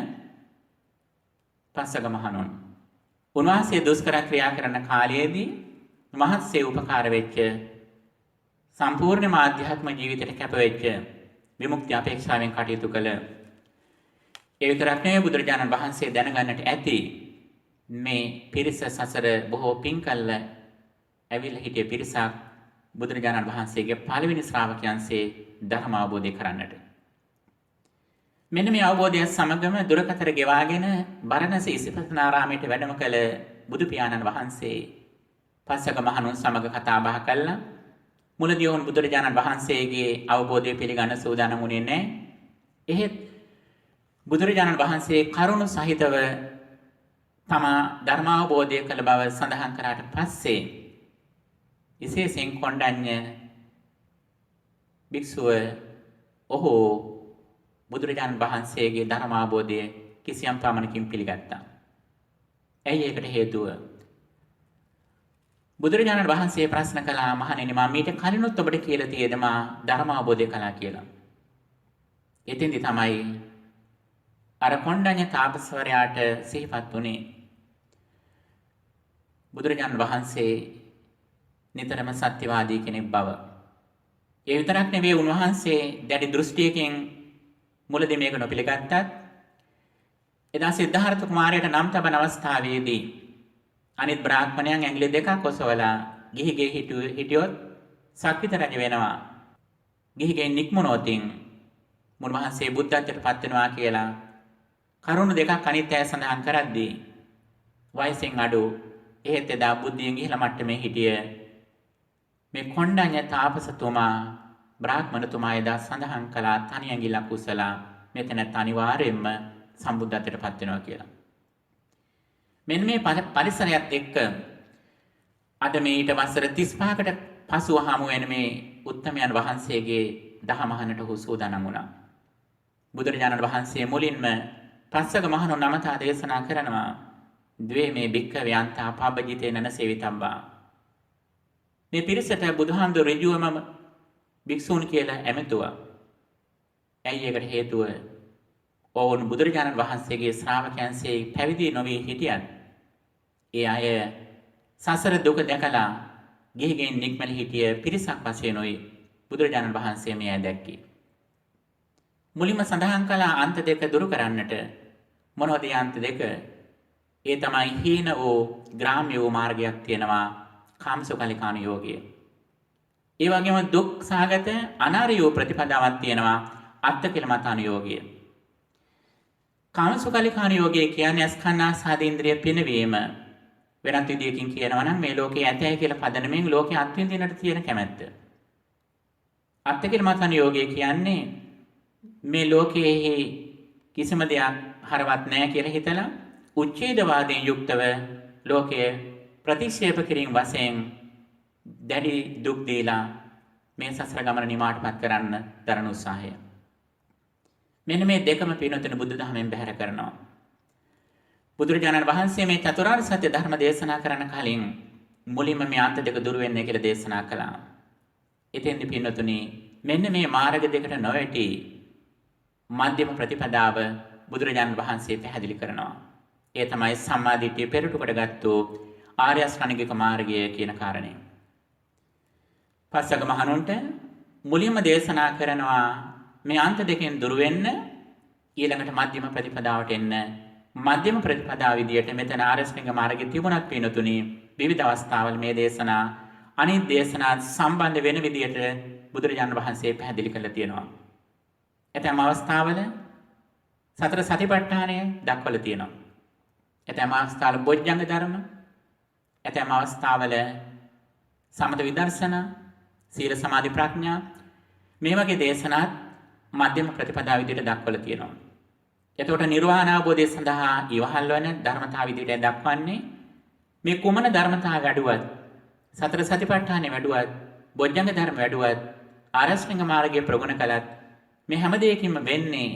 පස්සක මහණුන්. උන්වහන්සේ දුෂ්කර ක්‍රියා කරන කාලයේදී මහත්සේ උපකාර වෙච්ච සම්පූර්ණ ආධ්‍යාත්ම ජීවිතයට කැප වෙච්ච විමුක්ති අපේක්ෂාවෙන් කටයුතු කළ ඒ විතරක් නෙවෙයි බුදුරජාණන් වහන්සේ දැනගන්නට ඇති මේ පිරිස සසර බොහෝ පින් කළ ඇවිල්ලා හිටිය පිරිසක් බුදුරජාණන් වහන්සේගේ පළවෙනි ශ්‍රාවකයන්සේ ධර්ම අවබෝධය කරන්නට. මෙන්න මේ අවබෝධය සමගම දුරකතර ගෙවාගෙන බරණැස ඉසිපතනාරාමයට වැඩම කළ බුදු පියාණන් වහන්සේ පස්සක මහණුන් සමග කතා බහ කළා. මුලදී වුන් බුදුරජාණන් වහන්සේගේ අවබෝධය පිළිගන්න සූදානම් වුණේ නැහැ. එහෙත් බුදුරජාණන් වහන්සේ කරුණ සහිතව තමා ධර්මාවබෝධය කළ බව සඳහන් කරාට පස්සේ විශේෂයෙන් කොණ්ඩඤ්ඤ භික්ෂුව ඔහු බුදුරජාණන් වහන්සේගේ ධර්මාවබෝධය කිසියම් පමණකින් පිළිගත්තා. ඇයි ඒකට හේතුව? බුදුරජාණන් වහන්සේ ප්‍රශ්න කළා, මහණෙනි මම මීට කලිනුත් ඔබට කියලා තියෙද මා ධර්මාවබෝධය කළා කියලා. එතෙන්දි තමයි අර කොණ්ඩඤ්ඤ තාපසවරයාට සිහිපත් වුණේ බුදුරජාණන් වහන්සේ නිතරම සත්‍යවාදී කෙනෙක් බව. ඒ විතරක් නෙවෙයි උන්වහන්සේ දැඩි දෘෂ්ටියකින් මුලදී මේක නොපිළගත්තත් එදා සිද්ධාර්ථ කුමාරයාට නම් තබන අවස්ථාවේදී අනිත් බ්‍රාහ්මණයන් ඇඟිලි දෙකක් ඔසවලා ගිහිගේ හිටියොත් සක්විත රජ වෙනවා. ගිහිගෙන් නික්මුණොතින් මුන්වහන්සේ බුද්ධත්වයට පත් වෙනවා කියලා කරුණු දෙකක් අනිත් අය සඳහන් කරද්දී වයසෙන් අඩු එහෙත් එදා බුද්ධියෙන් ගිහිලා මට්ටමේ හිටිය මේ කොණ්ඩඤ්ඤ තාපසතුමා බ්‍රාහ්මණතුමා එදා සඳහන් කළා තනි ඇඟිල්ලක් උස්සලා මෙතන අනිවාර්යයෙන්ම සම්බුද්ධත්වයට පත් වෙනවා කියලා. මෙන්න මේ පරිසරයත් එක්ක අද මේ ඊට වසර 35කට පසුව හමු වෙන මේ උත්තමයන් වහන්සේගේ දහම අහන්නට ඔහු සූදානම් වුණා. බුදුරජාණන් වහන්සේ මුලින්ම පස්සක මහණුන් නමතා දේශනා කරනවා ද්වේ මේ භික්ඛවේ අන්තා පබ්බජිතේ නන සේවිතබ්බා. මේ පිරිසට බුදුහාමුදුරු ඍජුවම භික්ෂූන් කියලා ඇමතුවා. ඇයි ඒකට හේතුව? ඔවුන් බුදුරජාණන් වහන්සේගේ ශ්‍රාවකයන්සේ පැවිදි නොවී හිටියත් ඒ අය සසර දුක දැකලා ගිහිගෙන් නික්මල හිටිය පිරිසක් වශයෙන් උයි බුදුරජාණන් වහන්සේ මේ අය දැක්කේ. මුලින්ම සඳහන් කළ අන්ත දෙක දුරු කරන්නට මොනවද අන්ත දෙක? ඒ තමයි හීන වූ ග්‍රාම්‍ය වූ මාර්ගයක් තියෙනවා කාමසුඛලිකාණු යෝගය. ඒ වගේම දුක් සහගත අනාර්ය වූ ප්‍රතිපදාවක් තියෙනවා අත්තිකිලමතානුയോഗය. කාමසුඛලිකානුയോഗය කියන්නේ ස්කන්ධාසාදීන්ද්‍රිය පිනවීම. වෙනත් විදියකින් කියනවා නම් මේ ලෝකේ ඇතයි කියලා පදනමින් ලෝකේ අත්විඳින්නට තියෙන කැමැත්ත. අත්තිකිලමතානුയോഗය කියන්නේ මේ ලෝකයේ කිසිම දෙයක් හරවත් නැහැ කියලා හිතලා උච්ඡේදවාදයෙන් යුක්තව ලෝකයේ ප්‍රතික්ෂේප කිරීම වශයෙන් දැඩි දුක් දීලා මේ සසර ගමන නිමාටපත් කරන්න දරන උත්සාහය. මෙන්න මේ දෙකම පිනොතන බුදු දහමෙන් බැහැර කරනවා. බුදුරජාණන් වහන්සේ මේ චතුරාර්ය සත්‍ය ධර්ම දේශනා කරන්න කලින් මුලින්ම මේ අන්ත දෙක දුරු වෙන්නේ කියලා දේශනා කළා. එතෙන්දි පිනොතුනි මෙන්න මේ මාර්ග දෙකට නොවැටි මධ්‍යම ප්‍රතිපදාව බුදුරජාණන් වහන්සේ පැහැදිලි කරනවා. ඒ තමයි සම්මා දිට්ඨිය පෙරටු කොටගත්තු ආර්ය අෂ්ටාංගික මාර්ගය කියන කාරණය. පස්වග මහණුන්ට මුලින්ම දේශනා කරනවා මේ අන්ත දෙකෙන් දුර වෙන්න ඊළඟට මධ්‍යම ප්‍රතිපදාවට එන්න. මධ්‍යම ප්‍රතිපදාව විදියට මෙතන ආර්ය අෂ්ටාංගික මාර්ගය තිබුණත් පිනතුනි විවිධ අවස්ථාවල මේ දේශනා අනිත් දේශනා සම්බන්ධ වෙන විදියට බුදුරජාණන් වහන්සේ පැහැදිලි කරලා තියෙනවා. ඇතැම් අවස්ථාවල සතර සතිපට්ඨානය දක්වලා තියෙනවා. ඇතැම් අවස්ථාවල බොජ්ජංග ධර්ම, ඇතැම් අවස්ථාවල සමත විදර්ශනා, සීල සමාධි ප්‍රඥා මේ වගේ දේශනාත් මධ්‍යම ප්‍රතිපදාව විදිහට දක්වලා තියෙනවා. එතකොට නිර්වාණ අවබෝධය සඳහා ඉවහල් වන ධර්මතාව විදිහට දක්වන්නේ මේ කුමන ධර්මතාව වැඩුවත්, සතර සතිපට්ඨානෙ වැඩුවත්, බොජ්ජංග ධර්ම වැඩුවත්, ආරෂ්ඨික මාර්ගයේ ප්‍රගුණ කළත් මේ හැම දෙයකින්ම වෙන්නේ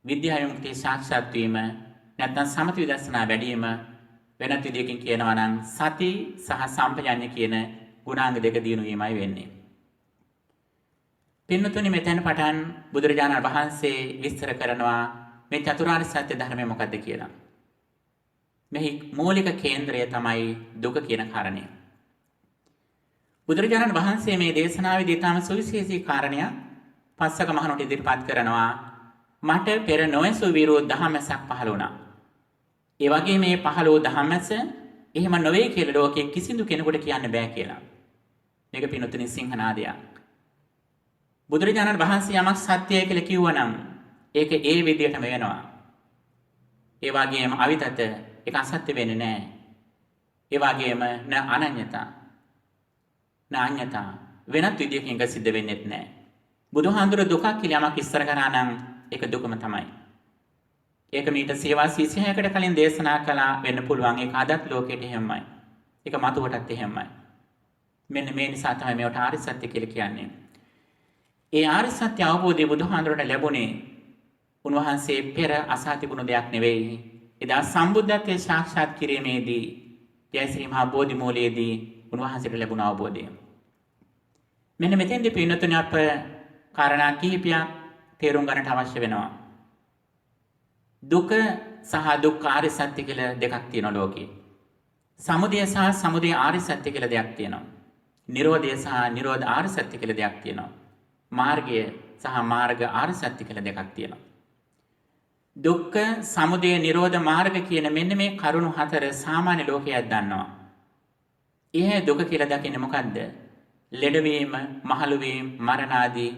විද්‍යා විමුක්තිය සාක්ෂාත් වීම නැත්නම් සමථ විදර්ශනා වැඩිම. වෙනත් විදියකින් කියනවා නම් සති සහ සම්පජඤ්ඤ කියන ගුණාංග දෙක දිනු වීමයි වෙන්නේ. පින්නතුනි මෙතන පටන් බුදුරජාණන් වහන්සේ විස්තර කරනවා මේ චතුරාර්ය සත්‍ය ධර්මය මොකක්ද කියලා. මෙහි මූලික කේන්ද්‍රය තමයි දුක කියන කාරණය. බුදුරජාණන් වහන්සේ මේ දේශනාවේදී තම සුවිශේෂී කාරණයක් පස්වක මහණුන්ට ඉදිරිපත් කරනවා. මට පෙර නොඇසු විරෝධ දහමසක් පහළ වුණා. ඒ වගේ මේ පහළ වූ දහමස එහෙම නොවේ කියලා ලෝකයේ කිසිදු කෙනෙකුට කියන්න බෑ කියලා. මේක පිනුතුනි සිංහනාදයක්. බුදුරජාණන් වහන්සේ යමක් සත්‍යයි කියලා කිව්වනම් ඒක ඒ විදිහටම වෙනවා. ඒ වගේම අවිතත ඒක අසත්‍ය වෙන්නේ නැහැ. ඒ වගේම න අනඤ්‍යතා න අඤ්‍යතා වෙනත් විදිහකින් ඒක සිද්ධ වෙන්නේ නැහැ. බුදුහාඳුර දුකක් කියලා යමක් ඉස්සර කරා නම් ඒක දුකම තමයි. ඒක මීට සේවා 26කට කලින් දේශනා කළා වෙන්න පුළුවන්. ඒක අදත් ලෝකෙට එහෙමයි. ඒක මතුවටත් එහෙමයි. මෙන්න මේ නිසා තමයි මේවට ආර්ය සත්‍ය කියලා කියන්නේ. ඒ ආර්ය සත්‍ය අවබෝධය බුදුහාඳුරට ලැබුණේ උන්වහන්සේ පෙර අසා තිබුණු දෙයක් නෙවෙයි. එදා සම්බුද්ධත්වයේ සාක්ෂාත් කිරීමේදී ජයශ්‍රී මහා බෝධි මූලයේදී උන්වහන්සේට ලැබුණ අවබෝධය. මෙන්න මෙතෙන්දී පින්නතුනි අප කාරණා කිහිපයක් තේරුම් ගන්නට අවශ්‍ය වෙනවා. දුක සහ දුක්ඛ ආර්ය සත්‍ය කියලා දෙකක් තියෙනවා ලෝකේ. සමුදය සහ සමුදය ආර්ය සත්‍ය කියලා දෙයක් තියෙනවා. නිරෝධය සහ නිරෝධ ආර්ය සත්‍ය කියලා දෙයක් තියෙනවා. මාර්ගය සහ මාර්ග ආර්ය සත්‍ය කියලා දෙකක් තියෙනවා. දුක්ඛ සමුදය නිරෝධ මාර්ග කියන මෙන්න මේ කරුණු හතර සාමාන්‍ය ලෝකයක් දන්නවා. ඊයේ දුක කියලා දකින්නේ මොකද්ද? ලෙඩවීම, මහලු වීම, මරණ ආදී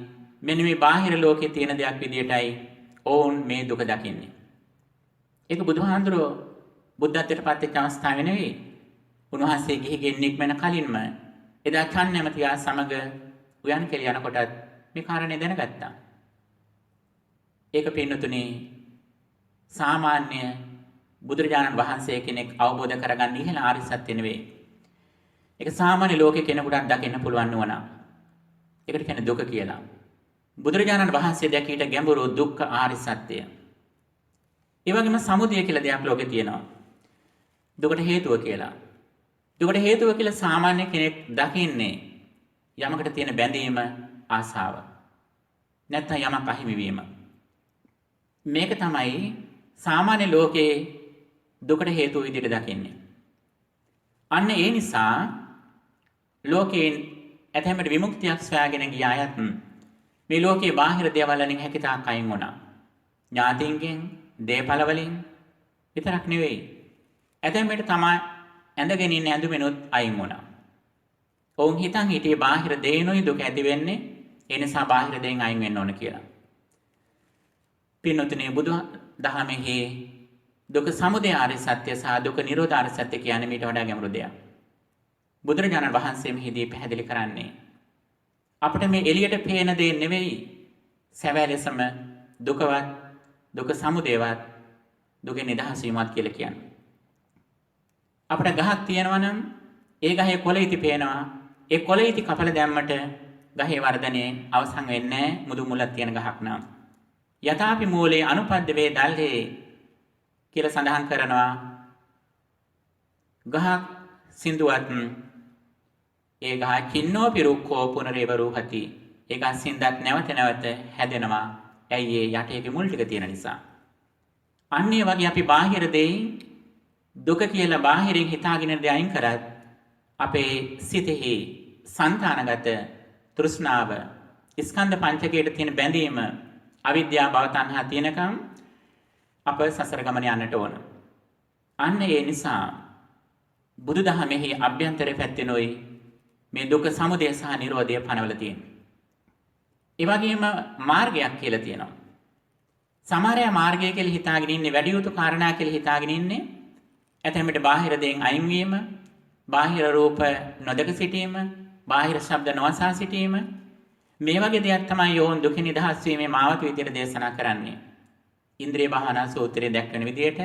මෙන්න මේ බාහිර ලෝකේ තියෙන දෙයක් විදියටයි ඕන් මේ දුක දකින්නේ. ඒක බුදුහාඳුරෝ බුද්ධත්වයට පත් වෙච්ච අවස්ථාවේ නෙවෙයි. උන්වහන්සේ ගිහිගෙන් නික්මන කලින්ම එදා චන්නමතියා සමග උයන් කෙලිය යනකොටත් මේ කාරණේ දැනගත්තා. ඒක පින්නතුනේ සාමාන්‍ය බුදුරජාණන් වහන්සේ කෙනෙක් අවබෝධ කරගන්න ඉහළ ආර්ය සත්‍ය නෙවෙයි. ඒක සාමාන්‍ය ලෝකේ කෙනෙකුට දකින්න පුළුවන් නුවණ. ඒකට කියන්නේ දුක කියලා. බුදුරජාණන් වහන්සේ දැකීට ගැඹුරු දුක්ඛ ආර්ය සත්‍යය. ඒ වගේම සමුදය කියලා දෙයක් ලෝකේ තියෙනවා. දුකට හේතුව කියලා. දුකට හේතුව කියලා සාමාන්‍ය කෙනෙක් දකින්නේ යමකට තියෙන බැඳීම, ආසාව. නැත්නම් යමක් අහිමි වීම. මේක තමයි සාමාන්‍ය ලෝකේ දුකට හේතුව විදිහට දකින්නේ. අන්න ඒ නිසා ලෝකේ ඇතැම්මට විමුක්තියක් සොයාගෙන ගිය අයත් මේ ලෝකේ බාහිර දේවල් වලින් හැකිතාක් අයින් වුණා. ඥාතින්ගෙන්, දේපල වලින් විතරක් නෙවෙයි. ඇතැම්මට තමයි ඇඳගෙන ඉන්න ඇඳුමෙනුත් අයින් වුණා. ඔවුන් හිතන් හිටියේ බාහිර දේනොයි දුක ඇති වෙන්නේ. ඒ නිසා බාහිර දේන් අයින් වෙන්න ඕන කියලා. පින්වතුනි බුදු දහමෙහි දුක සමුදය ආර්ය සත්‍ය සහ දුක නිරෝධ ආර්ය සත්‍ය කියන්නේ මීට වඩා ගැඹුරු දෙයක්. බුදුරජාණන් වහන්සේ මෙහිදී පැහැදිලි කරන්නේ අපිට මේ එළියට පේන දේ නෙවෙයි සැබෑ ලෙසම දුකවත් දුක සමුදයවත් දුකේ නිදහස වීමත් කියලා කියන්නේ. අපිට ගහක් තියෙනවා නම් ඒ ගහේ කොළ ඉති පේනවා. ඒ කොළ ඉති කපලා දැම්මට ගහේ වර්ධනයේ අවසන් වෙන්නේ නැහැ මුදු මුලක් තියෙන ගහක් නම්. යථාපි මූලේ අනුපද්ද වේ දල්හේ කියලා සඳහන් කරනවා. ගහක් සින්දුවත් ඒ ගහ කින්නෝ පිරුක්කෝ පුනරේව රූපති. ඒ ගහ සින්දත් නැවත නැවත හැදෙනවා. ඇයි ඒ යටේක මුල් ටික තියෙන නිසා. අන්න ඒ වගේ අපි බාහිර දෙයින් දුක කියලා බාහිරින් හිතාගෙන දෙය අයින් කරත් අපේ සිතෙහි සංතානගත තෘෂ්ණාව ස්කන්ධ පංචකයට තියෙන බැඳීම අවිද්‍යාව භව තණ්හා තියෙනකම් අප සසර ගමන යන්නට ඕන. අන්න ඒ නිසා බුදුදහමෙහි අභ්‍යන්තර පැත්තෙනොයි මේ දුක සමුදය සහ නිරෝධය පනවලා තියෙනවා. ඒ වගේම මාර්ගයක් කියලා තියෙනවා. සමහර අය මාර්ගය කියලා හිතාගෙන ඉන්නේ වැඩි යුතු කාරණා කියලා හිතාගෙන ඉන්නේ ඇතැම්මට බාහිර දෙයින් අයින් වීම, බාහිර රූප නොදක සිටීම, බාහිර ශබ්ද නොඅසා සිටීම මේ වගේ දේවල් තමයි යෝන් දුක නිදහස් වීමේ මාවත විදියට දේශනා කරන්නේ. ඉන්ද්‍රිය භාවනා සූත්‍රයේ දැක්වෙන විදියට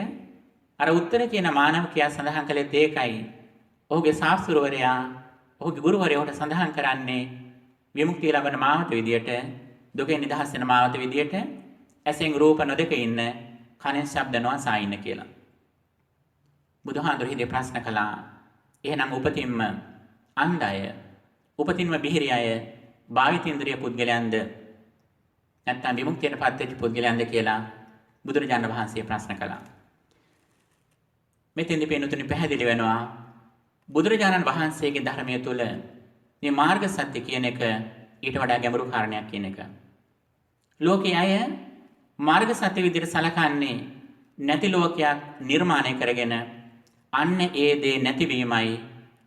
අර උත්තර කියන මානවකයා සඳහන් කළේ ඒකයි. ඔහුගේ ශාස්ත්‍රවරයා ඔහුගේ ගුරුවරයාට සඳහන් කරන්නේ විමුක්තිය ලබන මාවත විදියට, දුකෙන් නිදහස් වෙන මාවත විදියට ඇසෙන් රූප නොදක ඉන්න, කනෙන් ශබ්ද නොඅසා ඉන්න කියලා. බුදුහාඳුර හිතේ ප්‍රශ්න කළා. එහෙනම් උපතින්ම අන්ධය, උපතින්ම බිහිරි අය භාවිතේන්ද්‍රිය පුද්ගලයන්ද නැත්නම් විමුක්තියට පත් වෙච්ච පුද්ගලයන්ද කියලා බුදුරජාණන් වහන්සේ ප්‍රශ්න කළා. මෙතෙන්දී පේනුතුනි පැහැදිලි වෙනවා බුදුරජාණන් වහන්සේගේ ධර්මයේ තුල මේ මාර්ග සත්‍ය කියන එක ඊට වඩා ගැඹුරු කාරණයක් කියන එක. ලෝකයේ අය මාර්ග සත්‍ය විදිහට සලකන්නේ නැති ලෝකයක් නිර්මාණය කරගෙන අන්න ඒ දේ නැතිවීමයි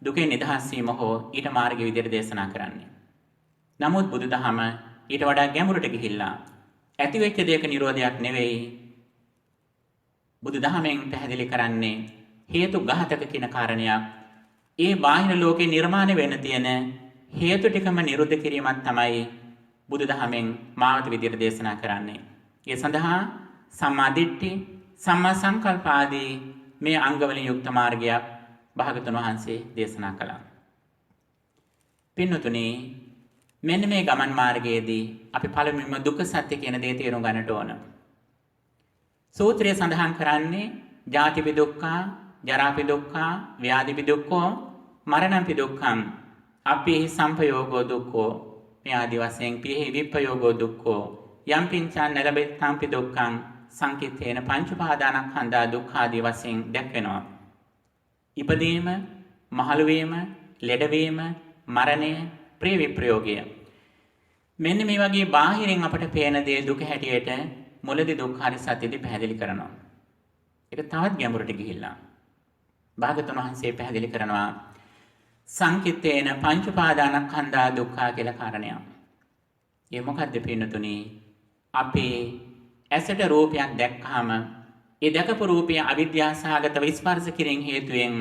දුකෙන් නිදහස් වීම හෝ ඊට මාර්ග විදිහට දේශනා කරන්නේ. නමුත් බුදුදහම ඊට වඩා ගැඹුරට ගිහිල්ලා ඇති වෙච්ච දෙයක නිරෝධයක් නෙවෙයි බුදුදහමෙන් පැහැදිලි කරන්නේ හේතු ඝාතක කියන කාරණයක්. ඒ බාහිර ලෝකේ නිර්මාණය වෙන්න තියෙන හේතු ටිකම නිරුද්ධ කිරීමක් තමයි බුදුදහමෙන් මාවත විදියට දේශනා කරන්නේ. ඒ සඳහා සම්මා දිට්ඨි, සම්මා සංකල්ප ආදී මේ අංගවලින් යුක්ත මාර්ගයක් භාගතුන් වහන්සේ දේශනා කළා. පින්නතුනි මෙන්න මේ ගමන් මාර්ගයේදී අපි පළමුවෙන්ම දුක්ඛ සත්‍ය කියන දේ තේරුම් ගන්නට ඕන. සූත්‍රය සඳහන් කරන්නේ ජාතිපි දුක්ඛා, ජරාපි දුක්ඛා, ව්‍යාධිපි දුක්ඛෝ, මරණම්පි දුක්ඛං, අප්පේහි සම්පයෝගෝ දුක්ඛෝ, මේ ආදි වශයෙන් පියෙහි විප්පයෝගෝ දුක්ඛෝ, යම් පින්චං නලබෙත්තම්පි දුක්ඛං සංකිට්ඨේන පංච උපාදානස්කන්ධා දුක්ඛ ආදී වශයෙන් දැක්වෙනවා. ඉපදීම, මහලු වීම, ලෙඩවීම, මරණය, ප්‍රිය විප්‍රයෝගය. මෙන්න මේ වගේ බාහිරින් අපට පේන දේ දුක හැටියට මුලදී දුක්ඛාරි සත්‍යෙදි පැහැදිලි කරනවා. ඒක තවත් ගැඹුරට ගිහිල්ලා භාගතුන් වහන්සේ පැහැදිලි කරනවා සංකිට්ඨේන පංච උපාදානස්කන්ධා දුක්ඛ කියලා කාරණයක්. ඒ මොකද්ද පින්නතුනි? අපේ ඇසට රූපයක් දැක්කහම ඒ දැකපු රූපය අවිද්‍යාසහගතව ස්පර්ශ කිරීම හේතුවෙන්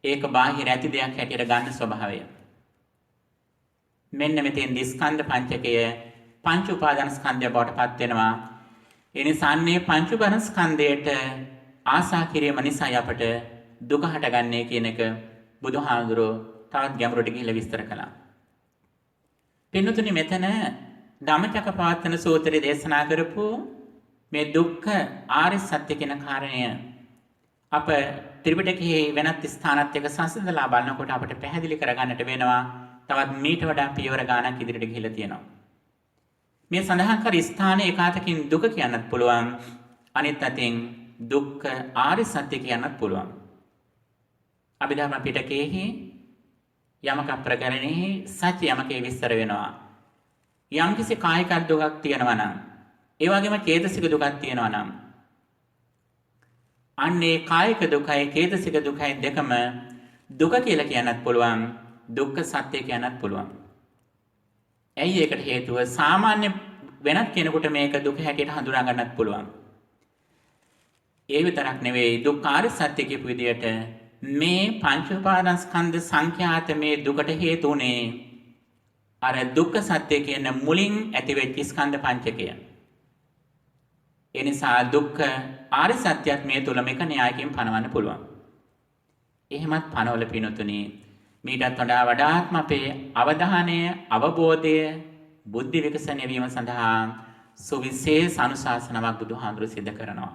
ඒක බාහිර ඇති දෙයක් හැටියට ගන්න ස්වභාවය. මෙන්න මෙතෙන්දී ස්කන්ධ පංචකය පංච උපාදාන ස්කන්ධය බවට පත් වෙනවා. ඒ නිසා අන්නේ පංච උපාදාන ස්කන්ධයට ආසා කිරීම නිසා අපට දුක හටගන්නේ කියන එක බුදුහාඳුරෝ තවත් ගැඹුරට ගිහිල්ලා විස්තර කළා. පින්නතුනි මෙතන ධම්මචක්කපවත්තන සූත්‍රයේ දේශනා කරපු මේ දුක්ඛ ආර්ය සත්‍ය කියන කාරණය අප ත්‍රිපිටකයේ වෙනත් ස්ථානත් එක්ක සංසඳලා බලනකොට අපට පැහැදිලි කරගන්නට වෙනවා. තවත් මීට වඩා පියවර ගානක් ඉදිරියට ගිහිල්ලා තියෙනවා. මේ සඳහන් කර ස්ථානයේ ඒකාතකින් දුක කියන්නත් පුළුවන්, අනිත් අතින් දුක්ඛ ආර්ය සත්‍ය කියන්නත් පුළුවන්. අභිධර්ම පිටකයේහි යමක ප්‍රකරණෙහි සත්‍ය යමකේ විස්තර වෙනවා. යම්කිසි කායික දුකක් තියෙනවා නම්, ඒ වගේම චේතසික දුකක් තියෙනවා නම්, අන්නේ කායික දුකයි චේතසික දුකයි දෙකම දුක කියලා කියන්නත් පුළුවන්. දුක්ඛ සත්‍ය කියන්නත් පුළුවන්. ඇයි ඒකට හේතුව? සාමාන්‍ය වෙනත් කෙනෙකුට මේක දුක හැටියට හඳුනා ගන්නත් පුළුවන්. ඒ විතරක් නෙවෙයි දුක්ඛාර සත්‍ය කියපු විදිහට මේ පංච උපාදානස්කන්ධ සංඛ්‍යාත මේ දුකට හේතු උනේ අර දුක්ඛ සත්‍ය කියන මුලින් ඇතිවෙච්ච ස්කන්ධ පංචකය. ඒ නිසා දුක්ඛ ආර්ය සත්‍යයත් මේ තුල මේක න්‍යායකින් පනවන්න පුළුවන්. එහෙමත් පනවල පිනතුනි මීටත් වඩාත්ම අපේ අවධානය අවබෝධය බුද්ධි විකසනය වීම සඳහා සුවිශේෂ අනුශාසනාවක් බුදුහාමුදුරුවෝ සිදු කරනවා.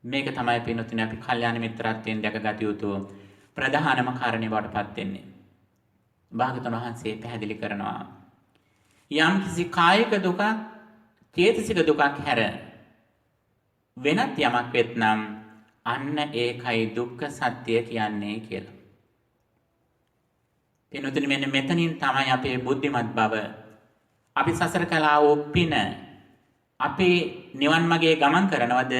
මේක තමයි පිනතුනි අපි කල්යාණ මිත්‍රත්වයෙන් දැකගත යුතු ප්‍රධානම කාරණේ බවට පත් වෙන්නේ. භාගතුන් වහන්සේ පැහැදිලි කරනවා යම් කිසි කායික දුකක් චේතසික දුකක් හැර වෙනත් යමක් වෙත්නම් අන්න ඒකයි දුක්ඛ සත්‍ය කියන්නේ කියලා. පින්වතුනි මෙන්න මෙතනින් තමයි අපේ බුද්ධිමත් බව අපි සසර කළා වූ පින අපේ නිවන් මාගේ ගමන් කරනවද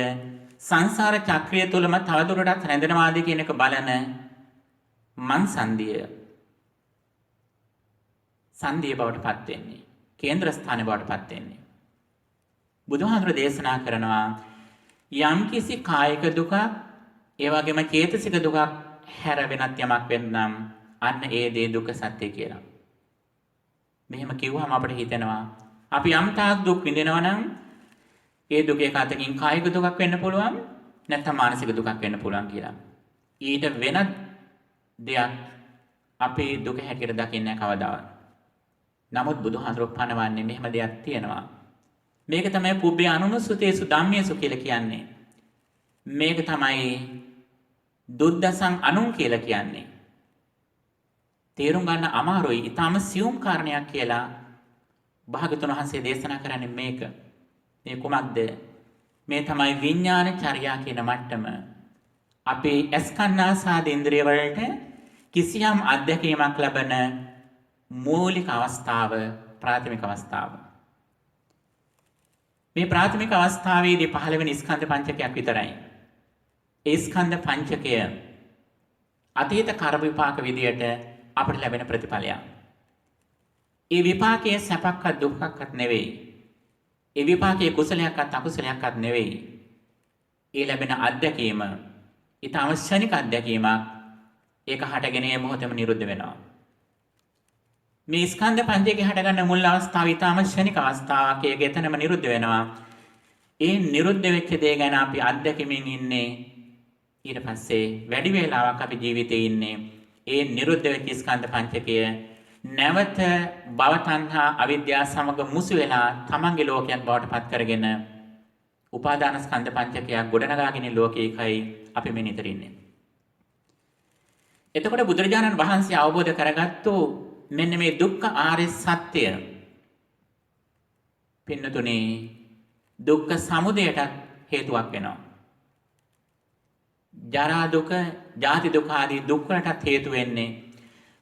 සංසාර චක්‍රය තුලම තවදුරටත් රැඳෙනවාද කියන එක බලන මන්සන්දිය සංදිය බවට පත් වෙන්නේ කේන්ද්‍ර ස්ථානය බවට පත් වෙන්නේ. බුදුහාමුදුරේ දේශනා කරනවා යම් කිසි කායික දුකක් ඒ වගේම චේතසික දුකක් හැර වෙනත් යමක් වෙන්නම් අන්න ඒ දේ දුක්ඛ සත්‍ය කියලා. මෙහෙම කිව්වම අපිට හිතෙනවා අපි යම් තාක් දුක් විඳිනවා නම් ඒ දුක එක අතකින් කායික දුකක් වෙන්න පුළුවන් නැත්නම් මානසික දුකක් වෙන්න පුළුවන් කියලා. ඊට වෙනත් දෙයක් අපේ දුක හැටියට දකින්නේ කවදාවත්. නමුත් බුදුහාමුදුරුවෝ පනවන්නේ මෙහෙම දෙයක් තියෙනවා. මේක තමයි පුබ්බේ අනුනුසුතේසු ධම්මේසු කියලා කියන්නේ. මේක තමයි දුද්දසං අනුන් කියලා කියන්නේ. තේරුම් ගන්න අමාරුයි. ඊටම සියුම් කාරණයක් කියලා භාගතුන් වහන්සේ දේශනා කරන්නේ මේක. මේ කුමක්ද? මේ තමයි විඥාන චර්යා කියන මට්ටම. අපේ ස්කන්ධාසාද ඉන්ද්‍රිය වලට කිසියම් අධ්‍යක්ීමක් ලැබෙන මූලික අවස්ථාව ප්‍රාථමික අවස්ථාව. මේ ප්‍රාථමික අවස්ථාවේදී පහළ වෙන ස්කන්ධ පංචකයක් විතරයි. ඒ ස්කන්ධ පංචකය අතීත කර්ම විපාක විදියට අපට ලැබෙන ප්‍රතිඵලයක්. ඒ විපාකයේ සැපක්වත් දුක්ඛක්වත් නෙවෙයි. ඒ විපාකයේ කුසලයක්වත් අකුසලයක්වත් නෙවෙයි. ඒ ලැබෙන අත්දැකීම ඊටම ශනික අත්දැකීමක්. ඒක හටගෙන ඒ මොහොතේම නිරුද්ධ වෙනවා. මේ ස්කන්ධ පංචකයේ හටගන්න මුල් අවස්ථාව ඊටම ශනික අවස්ථාවක්. ඒක එතනම නිරුද්ධ වෙනවා. ඒ නිරුද්ධ වෙච්ච දේ ගැන අපි අත්දැකීමින් ඉන්නේ. ඊට පස්සේ වැඩි වේලාවක් අපි ජීවිතේ ඉන්නේ ඒ නිරුද්ධ වෙච්ච ස්කන්ධ පංචකය නැවත භව තණ්හා අවිද්‍යාව සමග මුසු වෙලා තමන්ගේ ලෝකයක් බවට පත් කරගෙන උපාදාන ස්කන්ධ පංචකයක් ගොඩනගාගෙන ලෝකයකයි අපි මේ නිතර ඉන්නේ. එතකොට බුදුරජාණන් වහන්සේ අවබෝධ කරගත්තු මෙන්න මේ දුක්ඛ ආර්ය සත්‍ය පින්නතුනේ දුක්ඛ සමුදයට හේතුවක් වෙනවා. ජරා දුක, ජාති දුක ආදී දුක් වලටත් හේතු වෙන්නේ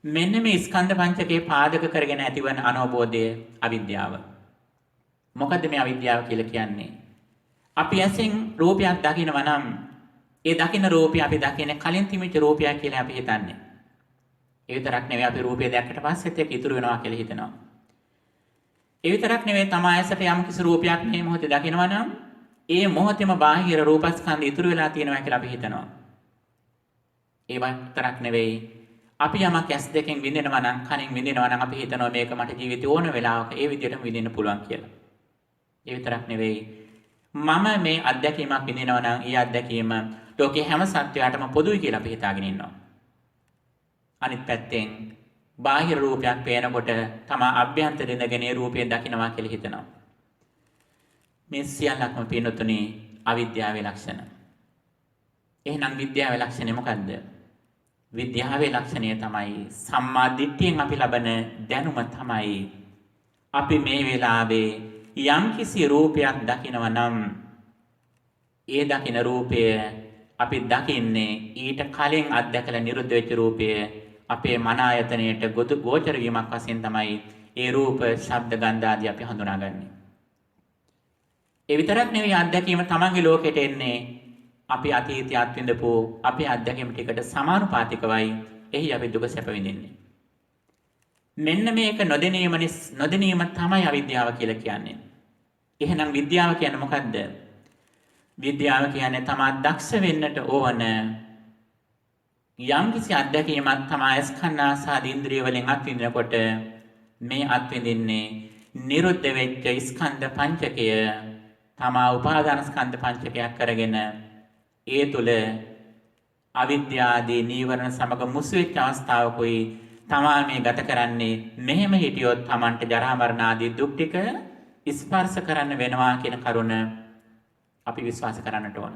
මෙන්න මේ ස්කන්ධ පංචකේ පාදක කරගෙන ඇතිවන අනවබෝධය අවිද්‍යාව. මොකද්ද මේ අවිද්‍යාව කියලා කියන්නේ? අපි ඇසෙන් රූපයක් දකිනවා නම් ඒ දකින්න රූපය අපි දකින්නේ කලින් තිබිච්ච රූපයක් කියලා අපි හිතන්නේ. ඒ විතරක් නෙවෙයි අපි රූපය දැක්කට පස්සෙත් ඒක ඉතුරු වෙනවා කියලා හිතනවා. ඒ විතරක් නෙවෙයි තමයි ඇසට යම් කිසි රූපයක් මේ මොහොතේ දකිනවා නම් ඒ මොහොතේම බාහිර රූපස්කන්ධ ඉතුරු වෙලා තියෙනවා කියලා අපි හිතනවා. ඒ විතරක් නෙවෙයි අපි යමක් ඇස් දෙකෙන් විඳිනවා නම් කනින් විඳිනවා නම් අපි හිතනවා මේක මට ජීවිතේ ඕන වෙලාවක ඒ විදිහටම විඳින්න පුළුවන් කියලා. ඒ විතරක් නෙවෙයි මම මේ අත්දැකීමක් විඳිනවා නම් ඒ අත්දැකීම ලෝකේ හැම සත්වයාටම පොදුයි කියලා අපි හිතාගෙන ඉන්නවා. අනිත් පැත්තෙන් බාහිර රූපයක් පේනකොට තමා අභ්‍යන්තරින් ඉඳගෙන ඒ රූපය දකින්නවා කියලා හිතනවා. මේ සියල්ලක්ම පින්නතුනේ අවිද්‍යාවේ ලක්ෂණ. එහෙනම් විද්‍යාවේ ලක්ෂණය මොකද්ද? විද්‍යාවේ ලක්ෂණය තමයි සම්මා දිට්ඨියෙන් අපි ලබන දැනුම තමයි අපි මේ වෙලාවේ යම්කිසි රූපයක් දකිනවා නම් ඒ දකින රූපය අපි දකින්නේ ඊට කලින් අත්දැකලා නිරුද්ධ වෙච්ච රූපය අපේ මන ආයතනයට ගෝචර වීමක් වශයෙන් තමයි ඒ රූප, ශබ්ද, ගන්ධ ආදී අපි හඳුනාගන්නේ. ඒ විතරක් නෙවෙයි අත්දැකීම තමන්ගේ ලෝකෙට එන්නේ අපි අතීතයේ අත්විඳපු අපේ අත්දැකීම් ටිකට සමානුපාතිකවයි එහි අපි දුක සැප විඳින්නේ. මෙන්න මේක නොදැනීම තමයි අවිද්‍යාව කියලා කියන්නේ. එහෙනම් විද්‍යාව කියන්නේ මොකද්ද? විද්‍යාව කියන්නේ තමා දක්ෂ වෙන්නට ඕන යම්කිසි අත්දැකීමක් තමයි ස්කන්ධාසාද ඉන්ද්‍රිය වලින් අත්විඳිනකොට මේ අත්විඳින්නේ නිරුද්ධ වෙච්ච ස්කන්ධ පංචකය තමා උපාදාන ස්කන්ධ පංචකයක් කරගෙන ඒ තුල අවිද්‍යාදී නීවරණ සමග මුසු වෙච්ච අවස්ථාවකයි තමා මේ ගත කරන්නේ. මෙහෙම හිටියොත් Tamanට ජරා මරණ ආදී දුක් ටික ස්පර්ශ කරන්න වෙනවා කියන කරුණ අපි විශ්වාස කරන්නට ඕන.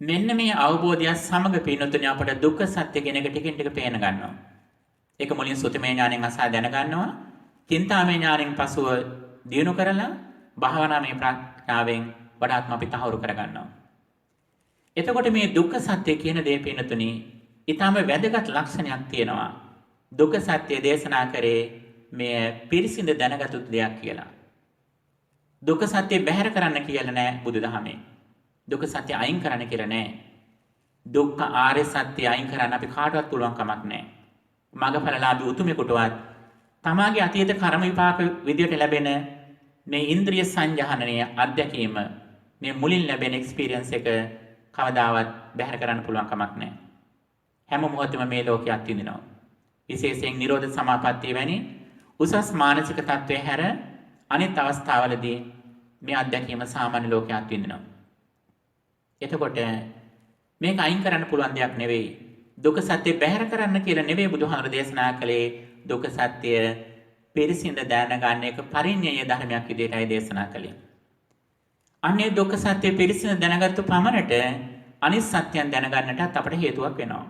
මෙන්න මේ අවබෝධය සමග පින්නතුනේ අපට දුක්ඛ සත්‍ය කියන එක ටිකින් ටික පේන ගන්නවා. ඒක මුලින් සුතමේ ඥාණයෙන් අසා දැන ගන්නවා. චින්තාමය ඥාණයෙන් පසුව දිනු කරලා භාවනාමය ප්‍රඥාවෙන් වඩාත්ම අපි තහවුරු කර ගන්නවා. එතකොට මේ දුක්ඛ සත්‍ය කියන දේ පින්නතුනේ ඊටම වැදගත් ලක්ෂණයක් තියෙනවා. දුක්ඛ සත්‍ය දේශනා කරේ මේ පිරිසිඳ දැනගත් දෙයක් කියලා. දුක්ඛ සත්‍ය බැහැර කරන්න කියලා නෑ බුදුදහමේ. දුක්ඛ සත්‍ය අයින් කරන්න කියලා නෑ. දුක්ඛ ආර්ය සත්‍ය අයින් කරන්න අපි කාටවත් පුළුවන් කමක් නෑ. මගපරලාභී උතුමෙකුටවත් තමාගේ අතීත කර්ම විපාක විදියට ලැබෙන මේ ඉන්ද්‍රිය සංජානනීය අත්දැකීම මේ මුලින් ලැබෙන එක්ස්පීරියන්ස් එක කවදාවත් බැහැර කරන්න පුළුවන් කමක් නෑ. හැම මොහොතෙම මේ ලෝකයේ අත්විඳිනවා. විශේෂයෙන් නිරෝධ සමාපත්තිය වැනි උසස් මානසික තත්ත්වයේ හැර අනිත් අවස්ථාවලදී මේ අත්දැකීම සාමාන්‍ය ලෝකයේ අත්විඳිනවා. එතකොට මේක අයින් කරන්න පුළුවන් දෙයක් නෙවෙයි. දුක සත්‍ය බැහැර කරන්න කියලා නෙවෙයි බුදුහාමර දේශනා කළේ. දුක සත්‍ය පිරිසිඳ දැනගන්න එක පරිඤ්ඤය ධර්මයක් විදිහටයි දේශනා කළේ. අන්නේ දුක සත්‍ය පිරිසිඳ දැනගත්තු පමණට අනිත් සත්‍යයන් දැනගන්නටත් අපට හේතුවක් වෙනවා.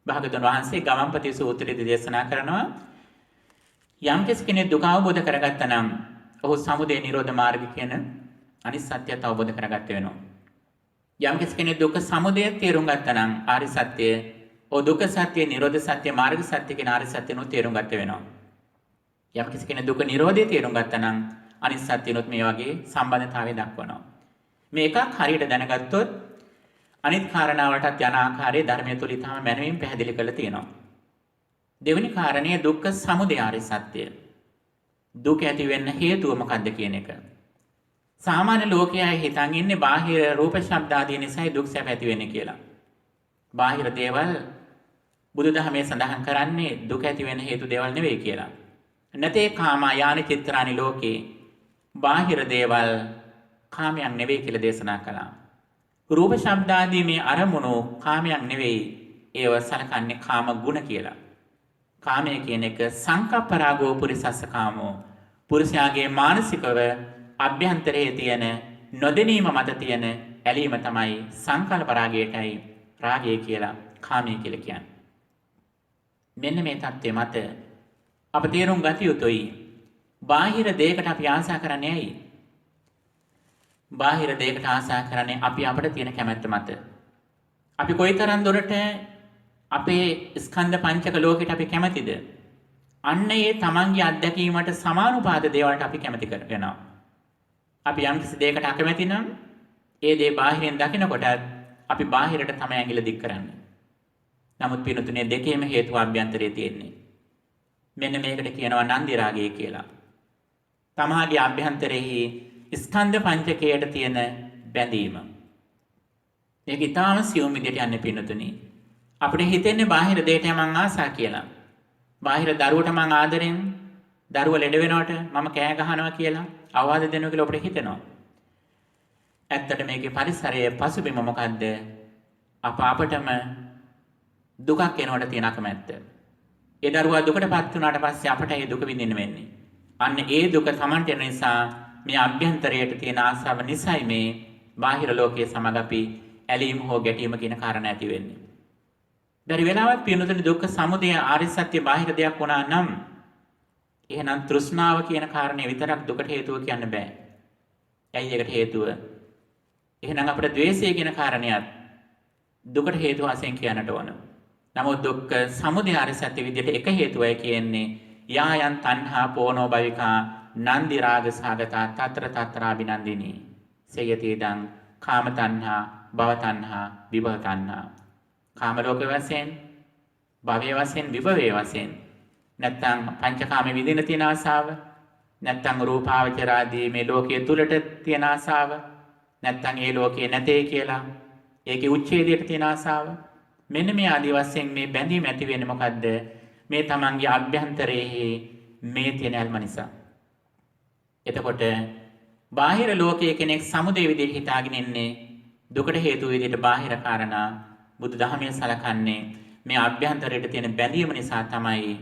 භාගතුන් වහන්සේ ගමන්පති සූත්‍රයේදී දේශනා කරනවා යම් කෙනෙක් දුක අවබෝධ කරගත්තා නම් ඔහු සමුදය නිරෝධ මාර්ග කියන අනිත් සත්‍යයත් අවබෝධ කරගත්ත වෙනවා. යම් කෙනෙක් දුක සමුදය තේරුම් ගත්තා නම් ආර්ය සත්‍ය, ඔහු දුක සත්‍ය, නිරෝධ සත්‍ය, මාර්ග සත්‍ය කියන ආර්ය සත්‍යනොත් තේරුම් ගත්ත වෙනවා. යම් කෙනෙක් දුක නිරෝධය තේරුම් ගත්තා නම් අනිත් සත්‍යනොත් මේ වගේ සම්බන්ධතාවය දක්වනවා. මේ එකක් හරියට දැනගත්තොත් අනිත් කාරණාවලටත් යන ආකාරයේ ධර්මයේ තුල ඊටම මැනවින් පැහැදිලි කරලා තියෙනවා. දෙවෙනි කාරණය දුක්ඛ සමුදය ආර්ය සත්‍ය. දුක ඇති වෙන්න හේතුව මොකක්ද කියන එක. සාමාන්‍ය ලෝකයා හිතන් ඉන්නේ බාහිර රූප ශබ්ද ආදී නිසායි දුක් සැප ඇති වෙන්නේ කියලා. බාහිර දේවල් බුදුදහමේ සඳහන් කරන්නේ දුක ඇති වෙන්න හේතු දේවල් නෙවෙයි කියලා. නැතේ කාමා යානි චිත්‍රානි ලෝකේ බාහිර දේවල් කාමයන් නෙවෙයි කියලා දේශනා කළා. රූප ශබ්ද ආදී මේ අරමුණු කාමයන් නෙවෙයි, ඒව සලකන්නේ කාම ගුණ කියලා. කාමය කියන එක සංකප්පරාගෝ පුරිසස්ස කාමෝ. පුරුෂයාගේ මානසිකව අභ්‍යන්තරයේ තියෙන නොදැනීම මත තියෙන ඇලීම තමයි සංකල්ප රාගයටයි රාගය කියලා කාමය කියලා කියන්නේ. මෙන්න මේ தත්ත්වය මත අප තේරුම් ගත යුතුයි. බාහිර දෙයකට අපි ආසා කරන්නේ ඇයි? බාහිර දෙයකට ආසා කරන්නේ අපි අපිට තියෙන කැමැත්ත මත. අපි කොයිතරම් දුරට අපේ ස්කන්ධ පංචක ලෝකෙට අපි කැමතිද? අන්න ඒ තමන්ගේ අත්දැකීමට සමානුපාත දේවල්ට අපි කැමති කරනවා. අපි යම් කිසි දෙයකට අකමැති නම් ඒ දේ බාහිරින් දකිනකොට අපි බාහිරට තමයි ඇඟිල්ල දික් කරන්නේ. නමුත් පිනුතුනේ දෙකේම හේතුව අභ්‍යන්තරයේ තියෙන්නේ. මෙන්න මේකට කියනවා නන්දි රාගය කියලා. තමාගේ අභ්‍යන්තරයේ ස්කන්ධ පංචකයට තියෙන බැඳීම. මේක ඊටාම සියුම් විදිහට යන්නේ පිනුතුනේ. අපිට හිතෙන්නේ බාහිර දෙයට මං ආසා කියලා. බාහිර දරුවට මං ආදරෙන් දරුව ලෙඩ වෙනකොට මම කෑ ගහනවා කියලා අවවාද දෙනවා කියලා අපිට හිතෙනවා. ඇත්තට මේකේ පරිසරයේ පසුබිම මොකද්ද? අපටම දුකක් එනකොට තියෙන අකමැත්ත. ඒ දරුවා දුකටපත් වුණාට පස්සේ අපට ඒ දුක විඳින්න වෙන්නේ. අන්න ඒ දුක Tamanට එන නිසා මේ අභ්‍යන්තරයට තියෙන ආසාව නිසයි මේ බාහිර ලෝකයේ සමග අපි ඇලීම හෝ ගැටීම කියන කාරණා ඇති වෙන්නේ. බැරි වෙලාවත් පියනුතුනි දුක්ඛ සමුදය ආර්ය සත්‍ය බාහිර දෙයක් වුණා නම් එහෙනම් තෘෂ්ණාව කියන කාරණේ විතරක් දුකට හේතුව කියන්න බෑ. ඇයි ඒකට හේතුව? එහෙනම් අපිට ද්වේෂය කියන කාරණේත් දුකට හේතුව වශයෙන් කියන්නට ඕන. නමුත් දුක්ඛ සමුදය ආර්ය සත්‍ය විදිහට එක හේතුවයි කියන්නේ යායන් තණ්හා පෝනෝ භවිකා නන්දි රාග සාගතා తත්‍ර తත්‍රාබිනන්දිනී සේයතිදං කාම තණ්හා භව තණ්හා විභව තණ්හා. කාම ලෝක වශයෙන්, භවයේ වශයෙන්, විභවයේ වශයෙන් නැත්නම් පංචකාම විඳින තියෙන ආසාව, නැත්නම් රූපාවචර ආදී මේ ලෝකයේ තුලට තියෙන ආසාව, නැත්නම් ඒ ලෝකයේ නැtei කියලා ඒකේ උච්ඡේදයට තියෙන ආසාව. මෙන්න මේ ආදී වශයෙන් මේ බැඳීම ඇති වෙන්නේ මොකද්ද? මේ තමන්ගේ අභ්‍යන්තරයේ මේ තියෙන ඇල්ම නිසා. එතකොට බාහිර ලෝකයේ කෙනෙක් සමුදේ විදිහට හිතාගෙන ඉන්නේ දුකට හේතු විදිහට බාහිර කාරණා බුදු දහමේ සලකන්නේ මේ අභ්‍යන්තරයට තියෙන බැඳීම නිසා තමයි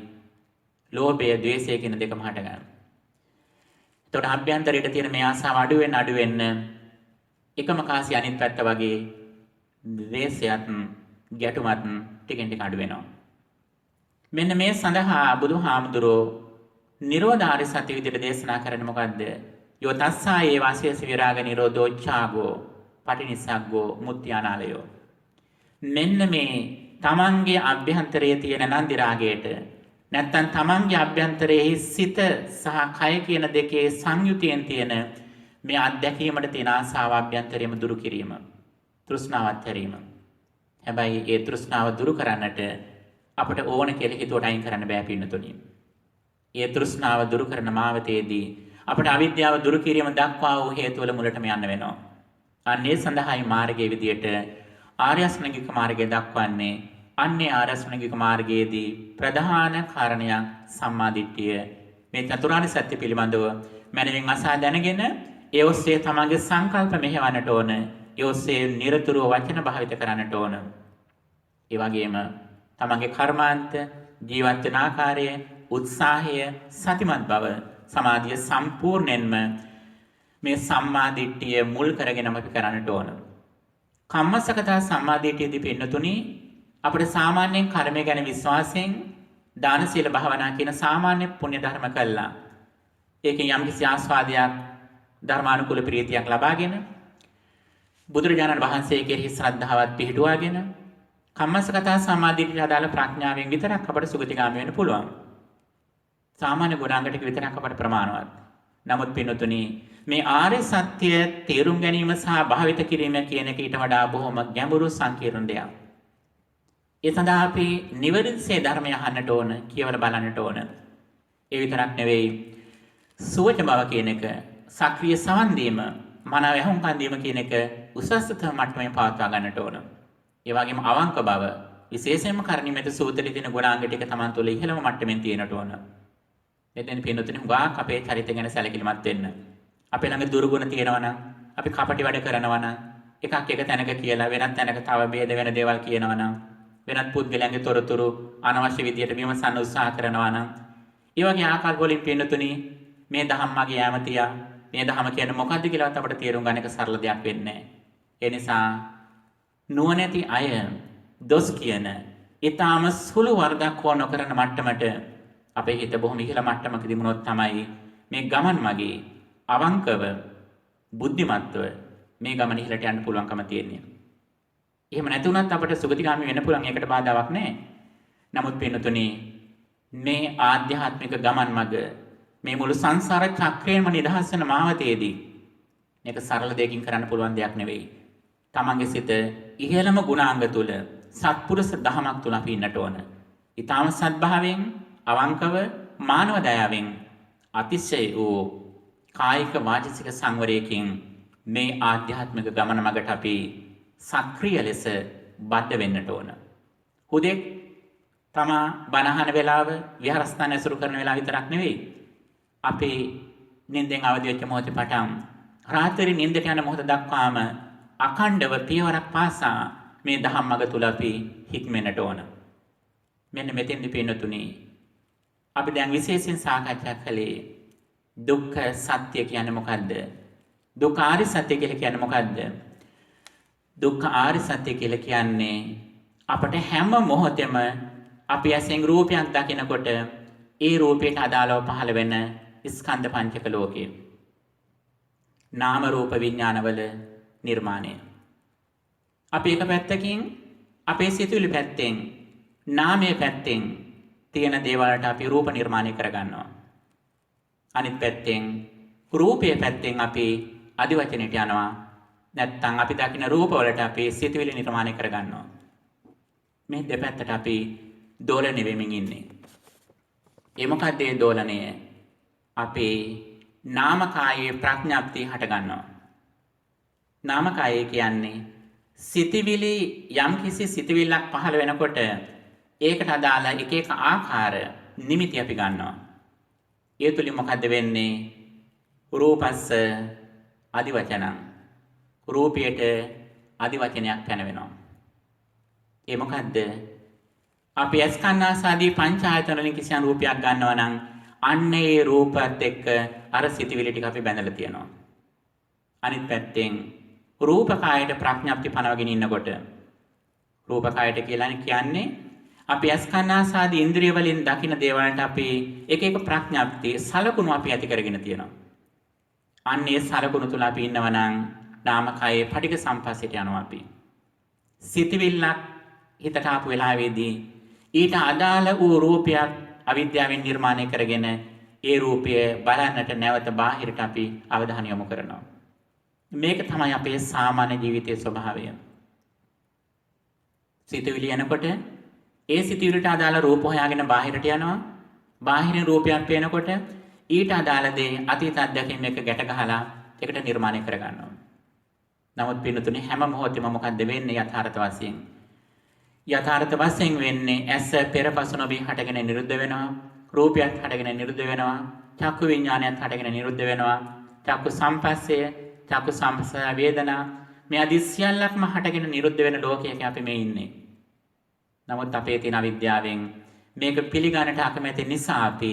ලෝභය, ද්වේෂය කියන දෙකම හටගන්නේ. එතකොට අභ්‍යන්තරයට තියෙන මේ ආසාව අඩු වෙන්න එකම කාසිය අනිත් පැත්ත වගේ ද්වේෂයත් ගැටුමත් ටිකෙන් ටික අඩු වෙනවා. මෙන්න මේ සඳහා බුදුහාමුදුරෝ නිරෝධාරි සත්‍ය විදිහට දේශනා කරන්නේ මොකද්ද? යෝ තස්සායේ වාසයස විරාග නිරෝධෝ ඡාගෝ පටිනිස්සග්ගෝ මුත්‍යානාලයෝ. මෙන්න මේ තමන්ගේ අභ්‍යන්තරයේ තියෙන නන්දි රාගයට නැත්තම් තමන්ගේ අභ්‍යන්තරයේ සිත සහ කය කියන දෙකේ සංයුතියෙන් තියෙන මේ අත්දැකීමට තියෙන ආසාව අභ්‍යන්තරයේම දුරු කිරීම, තෘෂ්ණාවත් හැරීම. හැබැයි ඒ තෘෂ්ණාව දුරු කරන්නට අපිට ඕන කියලා හිතුවට අයින් කරන්න බෑ පින්නතුනි. ඒ තෘෂ්ණාව දුරු කරන මාවතේදී අපිට අවිද්‍යාව දුරු කිරීම දක්වා වූ හේතු වල මුලටම යන්න වෙනවා. අන්නේ සඳහායි මාර්ගයේ විදියට ආර්ය අෂ්ටාංගික මාර්ගය දක්වන්නේ. අන්නේ ආර්ය අෂ්ටාංගික මාර්ගයේදී ප්‍රධාන කාරණයක් සම්මාදිට්ඨිය. මේ චතුරාර්ය සත්‍ය පිළිබඳව මනමින් අසා දැනගෙන ඒ ඔස්සේ තමන්ගේ සංකල්ප මෙහෙවන්නට ඕන. ඒ ඔස්සේ නිරතුරුව වචන භාවිත කරන්නට ඕන. ඒ වගේම තමන්ගේ කර්මාන්ත, ජීවත් වෙන ආකාරය, උත්සාහය, සතිමත් බව, සමාධිය සම්පූර්ණයෙන්ම මේ සම්මාදිට්ඨිය මුල් කරගෙනම අපි කරන්නට ඕන. කම්මසගතා සම්මාදිට්ඨියදී පින්නතුනි අපිට සාමාන්‍යයෙන් කර්මය ගැන විශ්වාසයෙන් දාන සීල භාවනා කියන සාමාන්‍ය පුණ්‍ය ධර්ම කළා. ඒකෙන් යම්කිසි ආස්වාදයක්, ධර්මානුකූල ප්‍රීතියක් ලබාගෙන බුදුරජාණන් වහන්සේ කෙරෙහි ශ්‍රද්ධාවත් පිහිටුවාගෙන කම්මසගතා සම්මාදිට්ඨියට අදාළ ප්‍රඥාවෙන් විතරක් අපට සුගතිගාමී වෙන්න පුළුවන්. සාමාන්‍ය ගුණාංග ටික විතරක් අපට ප්‍රමාණවත්. නමුත් පින්නතුනි මේ ආර්ය සත්‍ය තේරුම් ගැනීම සහ භාවිත කිරීම කියන එක ඊට වඩා බොහොම ගැඹුරු සංකීර්ණ දෙයක්. ඒ සඳහා අපි නිවැරදිසේ ධර්මය අහන්නට ඕන, කියවලා බලන්නට ඕන. ඒ විතරක් නෙවෙයි සුවච බව කියන එක, සක්‍රීය සවන් දීම, මනාව ඇහුම්කන් දීම කියන එක උසස්තම මට්ටමේ පවත්වා ගන්නට ඕන. ඒ වගේම අවංක බව, විශේෂයෙන්ම කර්ණිමෙත සූත්‍රයේ තියෙන ගුණාංග ටික Taman තුළ ඉහළම මට්ටමින් තියෙනට ඕන. මෙතෙන් පින්නතුනි හුඟක් අපේ චරිතය ගැන සැලකිලිමත් වෙන්න. අපේ ළඟ දුර්ගුණ තියෙනවා නම්, අපි කපටි වැඩ කරනවා නම්, එකක් එක තැනක කියලා වෙනත් තැනක තව ભેද වෙන දේවල් කියනවා නම්, වෙනත් පුද්ගලයන්ගේ තොරතුරු අනවශ්‍ය විදියට විමසන්න උත්සාහ කරනවා නම්, ඒ වගේ ආකාර වලින් පින්නතුනි මේ ධම්ම මගේ යාමතියා, මේ ධම්ම කියන්නේ මොකද්ද කියලාත් අපිට තේරුම් ගන්න එක සරල දෙයක් වෙන්නේ නැහැ. ඒ නිසා නුවණැති අය දොස් කියන ඊටාම සුළු වර්ගයක් හෝ නොකරන මට්ටමට අපේ හිත බොහොම ඉහළ මට්ටමක දිමුනොත් තමයි මේ ගමන් මගේ අවංකව බුද්ධිමත්ව මේ ගමන ඉහළට යන්න පුළුවන්කම තියෙන්නේ. එහෙම නැතුණත් අපිට සුගතිගාමී වෙන්න පුළුවන්, ඒකට බාධාවක් නැහැ. නමුත් පින්නතුනි මේ ආධ්‍යාත්මික ගමන් මඟ මේ මුළු සංසාර චක්‍රයෙන්ම නිදහස් වෙන මාවතේදී මේක සරල දෙයකින් කරන්න පුළුවන් දෙයක් නෙවෙයි. තමන්ගේ සිත ඉහළම ගුණාංග තුල සත්පුරුෂ දහමක් තුල අපි ඉන්නට ඕන. ඊටාම සත්භාවයෙන්, අවංකව, මානව දයාවෙන්, අතිශය වූ කායික වාචික සංවරයකින් මේ ආධ්‍යාත්මික ගමන මගට අපි සක්‍රීය ලෙස බද්ධ වෙන්නට ඕන. හුදෙක් තමා බණහන වෙලාව, විහාරස්ථාන ඇසුරු කරන වෙලාව විතරක් නෙවෙයි. අපේ නිින්දෙන් අවදි වෙච්ච මොහොතේ පටන් රාත්‍රී නිින්දට යන මොහොත දක්වාම අඛණ්ඩව පියවරක් පාසා මේ දහම් මඟ තුල අපි හික්මෙන්නට ඕන. මෙන්න මෙතෙන්දි පින්නතුනි අපි දැන් විශේෂයෙන් සාකච්ඡා කළේ දුක්ඛ සත්‍ය කියන්නේ මොකද්ද? දුක්ඛ ආර්ය සත්‍ය කියලා කියන්නේ මොකද්ද? දුක්ඛ ආර්ය සත්‍ය කියලා කියන්නේ අපට හැම මොහොතෙම අපි ඇසෙන් රූපයක් දකිනකොට ඒ රූපයට අදාළව පහළ වෙන ස්කන්ධ පංචක ලෝකය. නාම රූප විඥානවල නිර්මාණය. අපි එක පැත්තකින් අපේ සිතුවිලි පැත්තෙන්, නාමයේ පැත්තෙන් තියෙන දේවල්ට අපි රූප නිර්මාණය කරගන්නවා. අනිත් පැත්තෙන් රූපයේ පැත්තෙන් අපි අදිවචනයට යනවා. නැත්තම් අපි දකින රූපවලට අපි සිතුවිලි නිර්මාණය කරගන්නවා. මේ දෙපැත්තට අපි දෝලණය වෙමින් ඉන්නේ. ඒ මොකක්ද ඒ දෝලනය? අපේ නාමකායේ ප්‍රඥාප්තිය හට ගන්නවා. නාමකායේ කියන්නේ සිතවිලි යම්කිසි සිතවිල්ලක් පහළ වෙනකොට ඒකට අදාළ එක එක ආකාර නිමිති අපි ගන්නවා. ඒ තුලින් මොකද්ද වෙන්නේ? රූපස්ස අදිවචනං. රූපයට අදිවචනයක් පැනවෙනවා. ඒ මොකද්ද? අපි ස්කන්ධාසාදී පංච ආයතන වලින් කිසියම් රූපයක් ගන්නවා නම් අන්න ඒ රූපත් එක්ක අර සිතවිලි ටික අපි බැඳලා තියෙනවා. අනිත් පැත්තෙන් රූපකායට ප්‍රඥප්ති පනවගෙන ඉන්නකොට රූපකායට කියලා කියන්නේ අපි ස්කන්ධාසාදී ඉන්ද්‍රිය වලින් දකින දේවල්ට අපි එක එක ප්‍රඥප්ති සලකුණු අපි ඇති කරගෙන තියෙනවා. අන්න ඒ සලකුණු තුල අපි ඉන්නවා නම් නාමකයේ පටිඝ සම්පස්සයට යනවා අපි. සිතවිල්ලක් හිතට ආපු වෙලාවේදී ඊට අදාළ වූ රූපයක් අවිද්‍යාවෙන් නිර්මාණය කරගෙන ඒ රූපය බලන්නට නැවත බාහිරට අපි අවධානය යොමු කරනවා. මේක තමයි අපේ සාමාන්‍ය ජීවිතයේ ස්වභාවය. සිතවිලි එනකොට ඒ සිතවිලිට අදාළ රූප හොයාගෙන බාහිරට යනවා. බාහිරින් රූපයක් පේනකොට ඊට අදාළ දේ අතීත අත්දැකීම් එක ගැට ගහලා ඒකට නිර්මාණය කරගන්නවා. නමුත් පින්නතුනේ හැම මොහොතෙම මොකද්ද වෙන්නේ යථාර්ථ වශයෙන්? යථාර්ථ වශයෙන් වෙන්නේ ඇස පෙරපසු නොවි හටගෙන නිරුද්ධ වෙනවා. රූපයක් හටගෙන නිරුද්ධ වෙනවා. චක්කු විඥානයත් හටගෙන නිරුද්ධ වෙනවා. චක්කු සම්පස්සය, චක්කු සම්පස්ස වේදනා මේ අදි සියල්ලක්ම හටගෙන නිරුද්ධ වෙන ලෝකයක අපි මේ ඉන්නේ. නමුත් අපේ තියෙන අවිද්‍යාවෙන් මේක පිළිගන්නට අකමැති නිසා අපි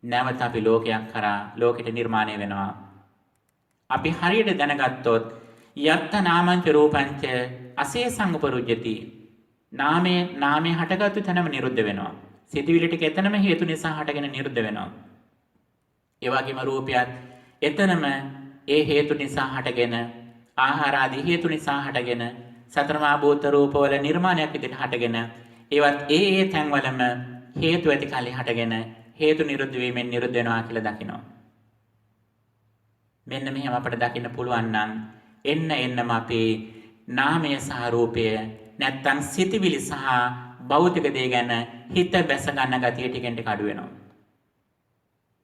නැවත අපි ලෝකයක් කරා ලෝකෙට නිර්මාණය වෙනවා. අපි හරියට දැනගත්තොත් යත්ත නාමංච රූපංච අසේසං උපරුජ්ජති. නාමයේ හටගත්තු තැනම නිරුද්ධ වෙනවා. සිතවිලි ටික එතනම හේතු නිසා හටගෙන නිරුද්ධ වෙනවා. ඒ වගේම රූපයත් එතනම ඒ හේතු නිසා හටගෙන ආහාර ආදී හේතු නිසා හටගෙන සතරමා භූත රූපවල නිර්මාණයක් විදිහට හටගෙන ඒවත් ඒ තැන්වලම හේතු ඇති කල්හි හටගෙන හේතු නිරුද්ධ වීමෙන් නිරුද්ධ වෙනවා කියලා දකිනවා. මෙන්න මෙහෙම අපිට දකින්න පුළුවන් නම් එන්නම අපේ නාමය සහ රූපය නැත්තම් සිතවිලි සහ භෞතික දේ ගැන හිත බැස ගන්න ගතිය ටිකෙන් ටික අඩු වෙනවා.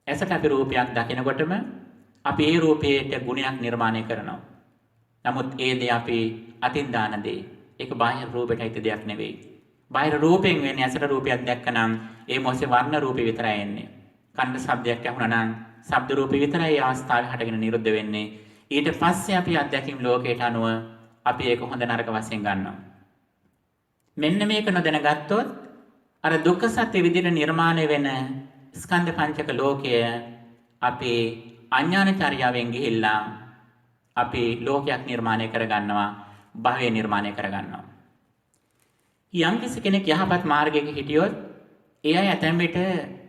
ඇසට අපි රූපයක් දකිනකොටම අපි ඒ රූපයට ගුණයක් නිර්මාණය කරනවා. නමුත් ඒ දේ අපි අතින් දාන දේ. ඒක බාහිර රූපයට අයිති දෙයක් නෙවෙයි. බාහිර රූපයෙන් වෙන්නේ ඇසට රූපයක් දැක්කනම් ඒ මොහොතේ වර්ණ රූපේ විතරයි එන්නේ. කන්න ශබ්දයක් ඇහුණා නම් ශබ්ද රූපේ විතරයි ඒ අවස්ථාවේ හටගෙන නිරුද්ධ වෙන්නේ. ඊට පස්සේ අපි අත්දැකීම් ලෝකයට අනුව අපි ඒක හොඳ නරක වශයෙන් ගන්නවා. මෙන්න මේක නොදැනගත්තොත් අර දුක්ඛ සත්‍ය විදිහට නිර්මාණය වෙන ස්කන්ධ පංචක ලෝකය අපේ අඥානචර්යාවෙන් ගිහිල්ලා අපි ලෝකයක් නිර්මාණය කරගන්නවා, භවය නිර්මාණය කරගන්නවා. යම් කෙනෙක් යහපත් මාර්ගයක හිටියොත් ඒ අය ඇතැම් විට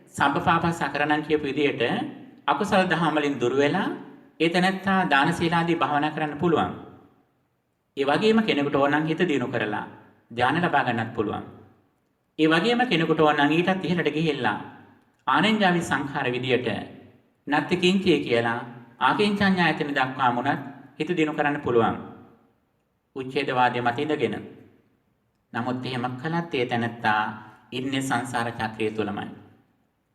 සබ්බපාපස් අකරණම් කියපු විදිහට අකුසල දහම් වලින් දුර වෙලා ඒ තැනත්තා දාන සීලාදී භාවනා කරන්න පුළුවන්. ඒ වගේම කෙනෙකුට ඕනනම් හිත දිනු කරලා ධානය ලබා ගන්නත් පුළුවන්. ඒ වගේම කෙනෙකුට ඕනනම් ඊටත් ඉහළට ගිහිල්ලා ආනෙන්ජාවි සංඛාර විදියට නත්ති කිංචේ කියලා ආකින්චඤ්ඤායතන දක්වා මුණත් හිත දිනු කරන්න පුළුවන්. උච්ඡේදවාදයේ මත ඉඳගෙන. නමුත් එහෙම කළත් ඒ තැනත්තා ඉන්නේ සංසාර චක්‍රය තුලමයි.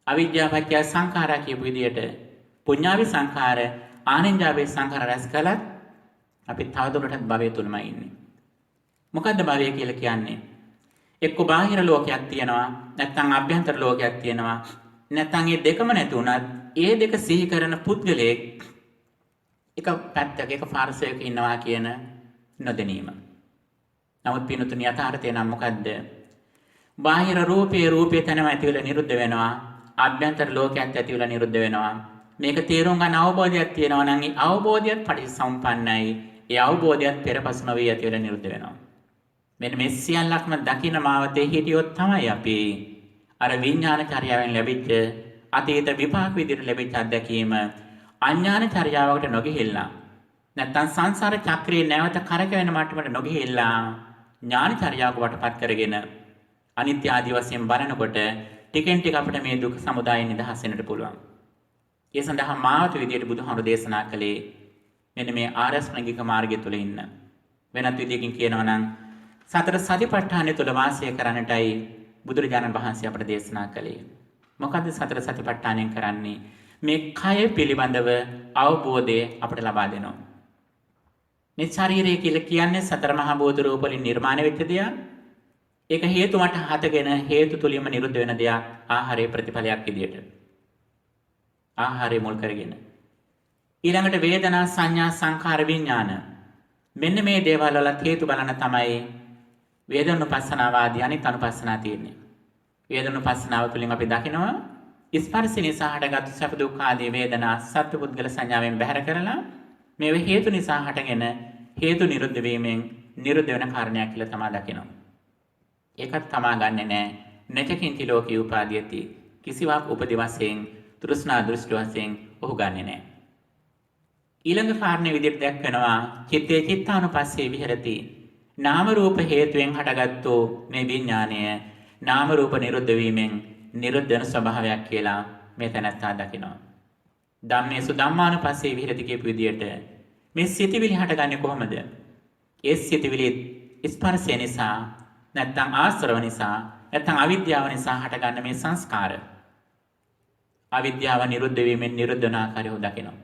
අවිද්‍යාව පත්‍ය සංඛාරා කියපු විදියට පුඤ්ඤාවි සංඛාර ආනෙන්ජාවි සංඛාර රැස් කළත් අපි තවදුරටත් භවය තුලමයි ඉන්නේ. මොකද්ද භවය කියලා කියන්නේ? එක්ක බාහිර ලෝකයක් තියෙනවා, නැත්නම් අභ්‍යන්තර ලෝකයක් තියෙනවා. නැත්නම් මේ දෙකම නැති උනත් ඒ දෙක සිහි කරන පුද්ගලයෙක් එක පැත්තක එක පාර්ශවයක ඉන්නවා කියන නොදැනීම. නමුත් පිනුතුනි යථාර්ථය නම් මොකද්ද? බාහිර රූපේ තැනම ඇති වෙලා නිරුද්ධ වෙනවා. අභ්‍යන්තර ලෝකයක් ඇති වෙලා නිරුද්ධ වෙනවා. මේක තේරුම් ගන්න අවබෝධයක් තියෙනවා නම් ඒ අවබෝධයත් පටිච්චසමුප්පන්නයි. ඒ අවබෝධයත් පෙරපසු නොවී ඇති වෙලා නිරුද්ධ වෙනවා. මෙන්න මේ සියල්ලක්ම දකින මාවතේ හිටියොත් තමයි අපි අර විඥාන චර්යාවෙන් ලැබිච්ච අතීත විපාක විදිහට ලැබිච්ච අත්දැකීම අඥාන චර්යාවකට නොගිහිල්ලා නැත්තම් සංසාර චක්‍රේ නැවත කරකැවෙන මට්ටමට නොගිහිල්ලා ඥාන චර්යාවක වටපත් කරගෙන අනිත්‍ය ආදී වශයෙන් බලනකොට ටිකෙන් ටික අපිට මේ දුක් සමුදායෙන් නිදහස් වෙන්නට පුළුවන්. ඒ සඳහා මාවත විදියට බුදුහාමුදුරු දේශනා කළේ මෙන්න මේ ආරස්මණික මාර්ගය තුල ඉන්න. වෙනත් විදියකින් කියනවා නම් සතර සතිපට්ඨානය තුල වාසය කරන්නටයි බුදුරජාණන් වහන්සේ අපට දේශනා කළේ. මොකද්ද සතර සතිපට්ඨානයෙන් කරන්නේ? මේ කය පිළිබඳව අවබෝධය අපට ලබා දෙනවා. මේ ශරීරය කියලා කියන්නේ සතර මහා භූත රූප වලින් නිර්මාණය වෙච්ච දෙයක්. ඒක හේතු මත හතගෙන හේතු තුලින්ම නිරුද්ධ වෙන දෙයක් ආහාරයේ ප්‍රතිඵලයක් විදියට. ආහාරය මුල් කරගෙන. ඊළඟට වේදනා සංඥා සංඛාර විඥාන. මෙන්න මේ දේවල් වල හේතු බලන තමයි වේදනුපස්සනාව ආදී අනිත් අනුපස්සනා තියෙන්නේ. වේදනුපස්සනාව තුළින් අපි දකිනවා ස්පර්ශ නිසා හටගත් සැප දුක් ආදී වේදනා සත්ව පුද්ගල සංඥාවෙන් බැහැර කරලා මේව හේතු නිසා හටගෙන හේතු නිරුද්ධ වීමෙන් නිරුද්ධ වෙන කාරණයක් කියලා තමයි දකිනවා. ඒකත් තමා ගන්නෙ නෑ. නැචකින්ති ලෝකී උපාදීයති. කිසිවක් උපදි වශයෙන් තෘෂ්ණා දෘෂ්ටි වශයෙන් ඔහු ගන්නෙ නෑ. ඊළඟ කාරණේ විදිහට දැක්වෙනවා චිත්තේ චිත්තානුපස්සේ විහෙරති. නාම රූප හේතුවෙන් හටගත්තු මේ විඥාණය නාම රූප නිරුද්ධ වීමෙන් නිරුද්ධ වෙන ස්වභාවයක් කියලා මේ තැනත්තා දකිනවා. ධම්මේසු ධම්මානුපස්සේ විහෙරති කියපු විදිහට මේ සිතිවිලි හටගන්නේ කොහොමද? ඒ සිතිවිලි ස්පර්ශය නිසා නැත්නම් ආශ්‍රව නිසා නැත්නම් අවිද්‍යාව නිසා හටගන්න මේ සංස්කාර. අවිද්‍යාව නිරුද්ධ වීමෙන් නිරුද්ධ වන ආකාරය දකිනවා.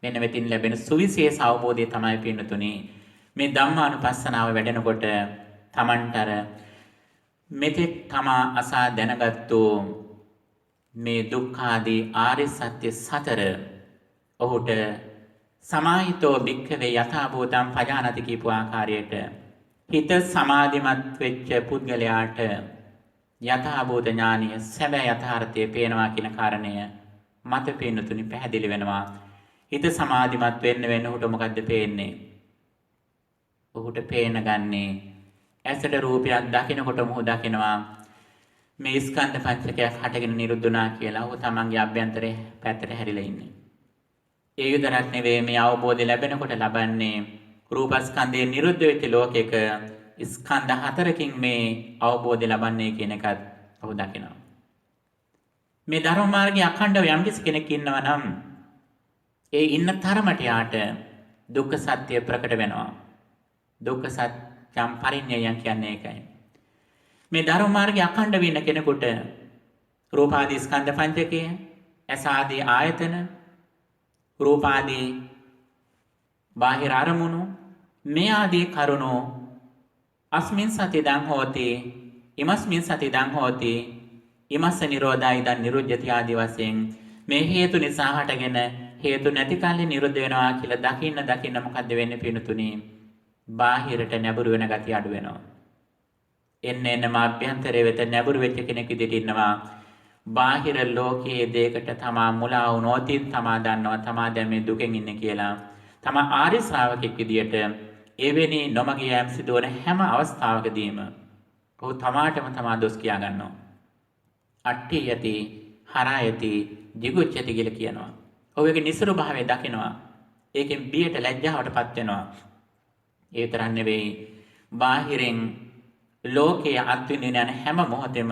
මෙන්න මෙතින් ලැබෙන සුවිශේෂ අවබෝධය තමයි පින්නතුනි මේ ධම්මානුපස්සනාව වැඩෙනකොට තමන්ටර මෙතෙක් තමා අසා දැනගත්තු මේ දුක්ඛාදී ආර්ය සත්‍ය සතර ඔහුට සමාහිතෝ භික්ඛවේ යථා භූතං පජානති කියපු ආකාරයට හිත සමාධිමත් වෙච්ච පුද්ගලයාට යථා භූත ඥානිය සැබෑ යථාර්ථය පේනවා කියන කාරණය මත පින්නතුනි පැහැදිලි වෙනවා. හිත සමාධිමත් වෙන්න ඔහුට මොකද්ද පේන්නේ? ඔහුට පේන ගන්නේ ඇසට රූපයක් දකිනකොට මොහු දකිනවා මේ ස්කන්ධ පංචකයක් හටගෙන නිරුද්ධ වුණා කියලා. ඔහු තමන්ගේ අභ්‍යන්තරේ පැත්තට හැරිලා ඉන්නේ. ඒ විතරක් නෙවෙයි මේ අවබෝධය ලැබෙනකොට ලබන්නේ රූපස්කන්ධයේ නිරුද්ධ වෙච්ච ලෝකයක ස්කන්ධ හතරකින් මේ අවබෝධය ලබන්නේ කියන එකත් ඔහු දකිනවා. මේ ධර්ම මාර්ගයේ අඛණ්ඩව යම්කිසි කෙනෙක් ඉන්නවා නම් ඒ ඉන්න තරමට යාට දුක්ඛ සත්‍ය ප්‍රකට වෙනවා. දුක්ඛ සත්‍යම් පරිඤ්ඤයයන් කියන්නේ ඒකයි. මේ ධර්ම මාර්ගයේ අඛණ්ඩව ඉන්න කෙනෙකුට රූපාදී ස්කන්ධ පංචකය, ඇස ආදී ආයතන, රූපාදී බාහිර අරමුණු මේ ආදී කරුණු අස්මින් සතිදං හෝති ඉමස්මින් සතිදං හෝති ඉමස්ස නිරෝධයි දන් නිරුද්ධති ආදී වශයෙන් මේ හේතු නිසා හටගෙන හේතු නැති කල්ලි නිරුද්ධ වෙනවා කියලා දකින්න මොකද්ද වෙන්නේ පිණුතුනි? බාහිරට නැඹුරු වෙන ගතිය අඩු වෙනවා. එන්න අභ්‍යන්තරයේ වෙත නැඹුරු වෙච්ච කෙනෙක් විදිහට ඉන්නවා. බාහිර ලෝකයේ දෙයකට තමා මුලා වුණොත් තමා දන්නවා තමා දැන් මේ දුකෙන් ඉන්නේ කියලා. තමා ආර්ය ශ්‍රාවකෙක් විදිහට එවැනි නොමග යෑම සිදුවන හැම අවස්ථාවකදීම ඔහු තමාටම තමා දොස් කියා ගන්නවා. අට්ටි යති හරායති jigucchati කියලා කියනවා. ඔහුගේ නිසරු භාවය දකිනවා. ඒකෙන් බියට ලැජ්ජාවටපත් වෙනවා. ඒ තරම් නෙවෙයි බාහිරින් ලෝකයේ අත්විඳින යන හැම මොහොතෙම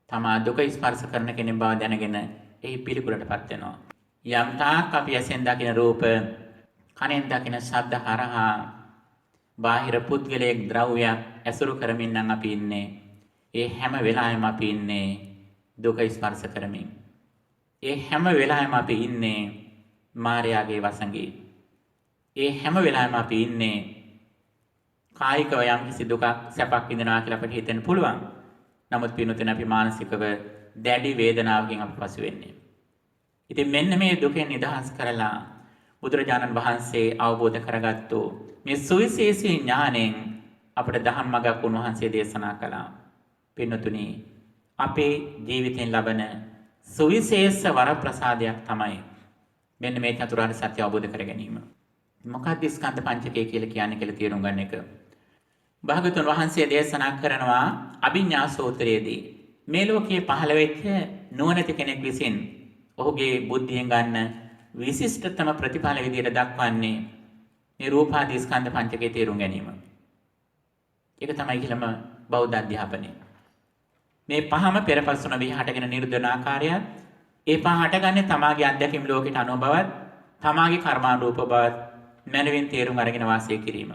තමා දුක ස්පර්ශ කරන කෙනෙක් බව දැනගෙන එහි පිළිකුලටපත් වෙනවා. යම් තාක් අපි ඇසෙන් දකින රූප, කනෙන් දකින ශබ්ද හරහා බාහිර පුද්ගලයෙක් ද්‍රව්‍යයක් ඇසුරු කරමින් නම් අපි ඉන්නේ. ඒ හැම වෙලාවෙම අපි ඉන්නේ දුක ස්පර්ශ කරමින්. ඒ හැම වෙලාවෙම අපි ඉන්නේ මායාවේ වසඟේ. ඒ හැම වෙලාවෙම අපි ඉන්නේ කායිකව යම් කිසි දුකක් සැපක් විඳිනවා කියලා අපිට හිතෙන්න පුළුවන්. නමුත් පිනුතෙන් අපි මානසිකව දැඩි වේදනාවකින් අපි පසු වෙන්නේ. ඉතින් මෙන්න මේ දුකෙන් නිදහස් කරලා බුදුරජාණන් වහන්සේ අවබෝධ කරගත්තු මේ සුවිශේෂී ඥාණයෙන් අපට ධම්මගක් උන්වහන්සේ දේශනා කළා. පින්නතුනි අපේ ජීවිතෙන් ලබන සුවිශේෂ වරප්‍රසාදයක් තමයි මෙන්න මේ චතුරාර්ය සත්‍ය අවබෝධ කර ගැනීම. මොකක්ද ස්කන්ධ පංචකය කියලා කියන්නේ කියලා තේරුම් ගන්න එක. භාගතුන් වහන්සේ දේශනා කරනවා අභිඥා සූත්‍රයේදී මේ ලෝකයේ පහළ වෙච්ච නුවණැති කෙනෙක් විසින් ඔහුගේ බුද්ධියෙන් ගන්න විශිෂ්ටතම ප්‍රතිඵල විදියට දක්වන්නේ මේ රූපාදී ස්කන්ධ පංචකයේ තේරුම් ගැනීම. ඒක තමයි කියලාම බෞද්ධ අධ්‍යාපනය. මේ පහම පෙරපසුන විහාටගෙන නිරුද්ධන ආකාරයත් ඒ පහ හටගන්නේ තමාගේ අධ්‍යක්ීම් ලෝකයට අනුව බවත් තමාගේ කර්මානුරූප බවත් මනවින් තේරුම් අරගෙන වාසය කිරීම.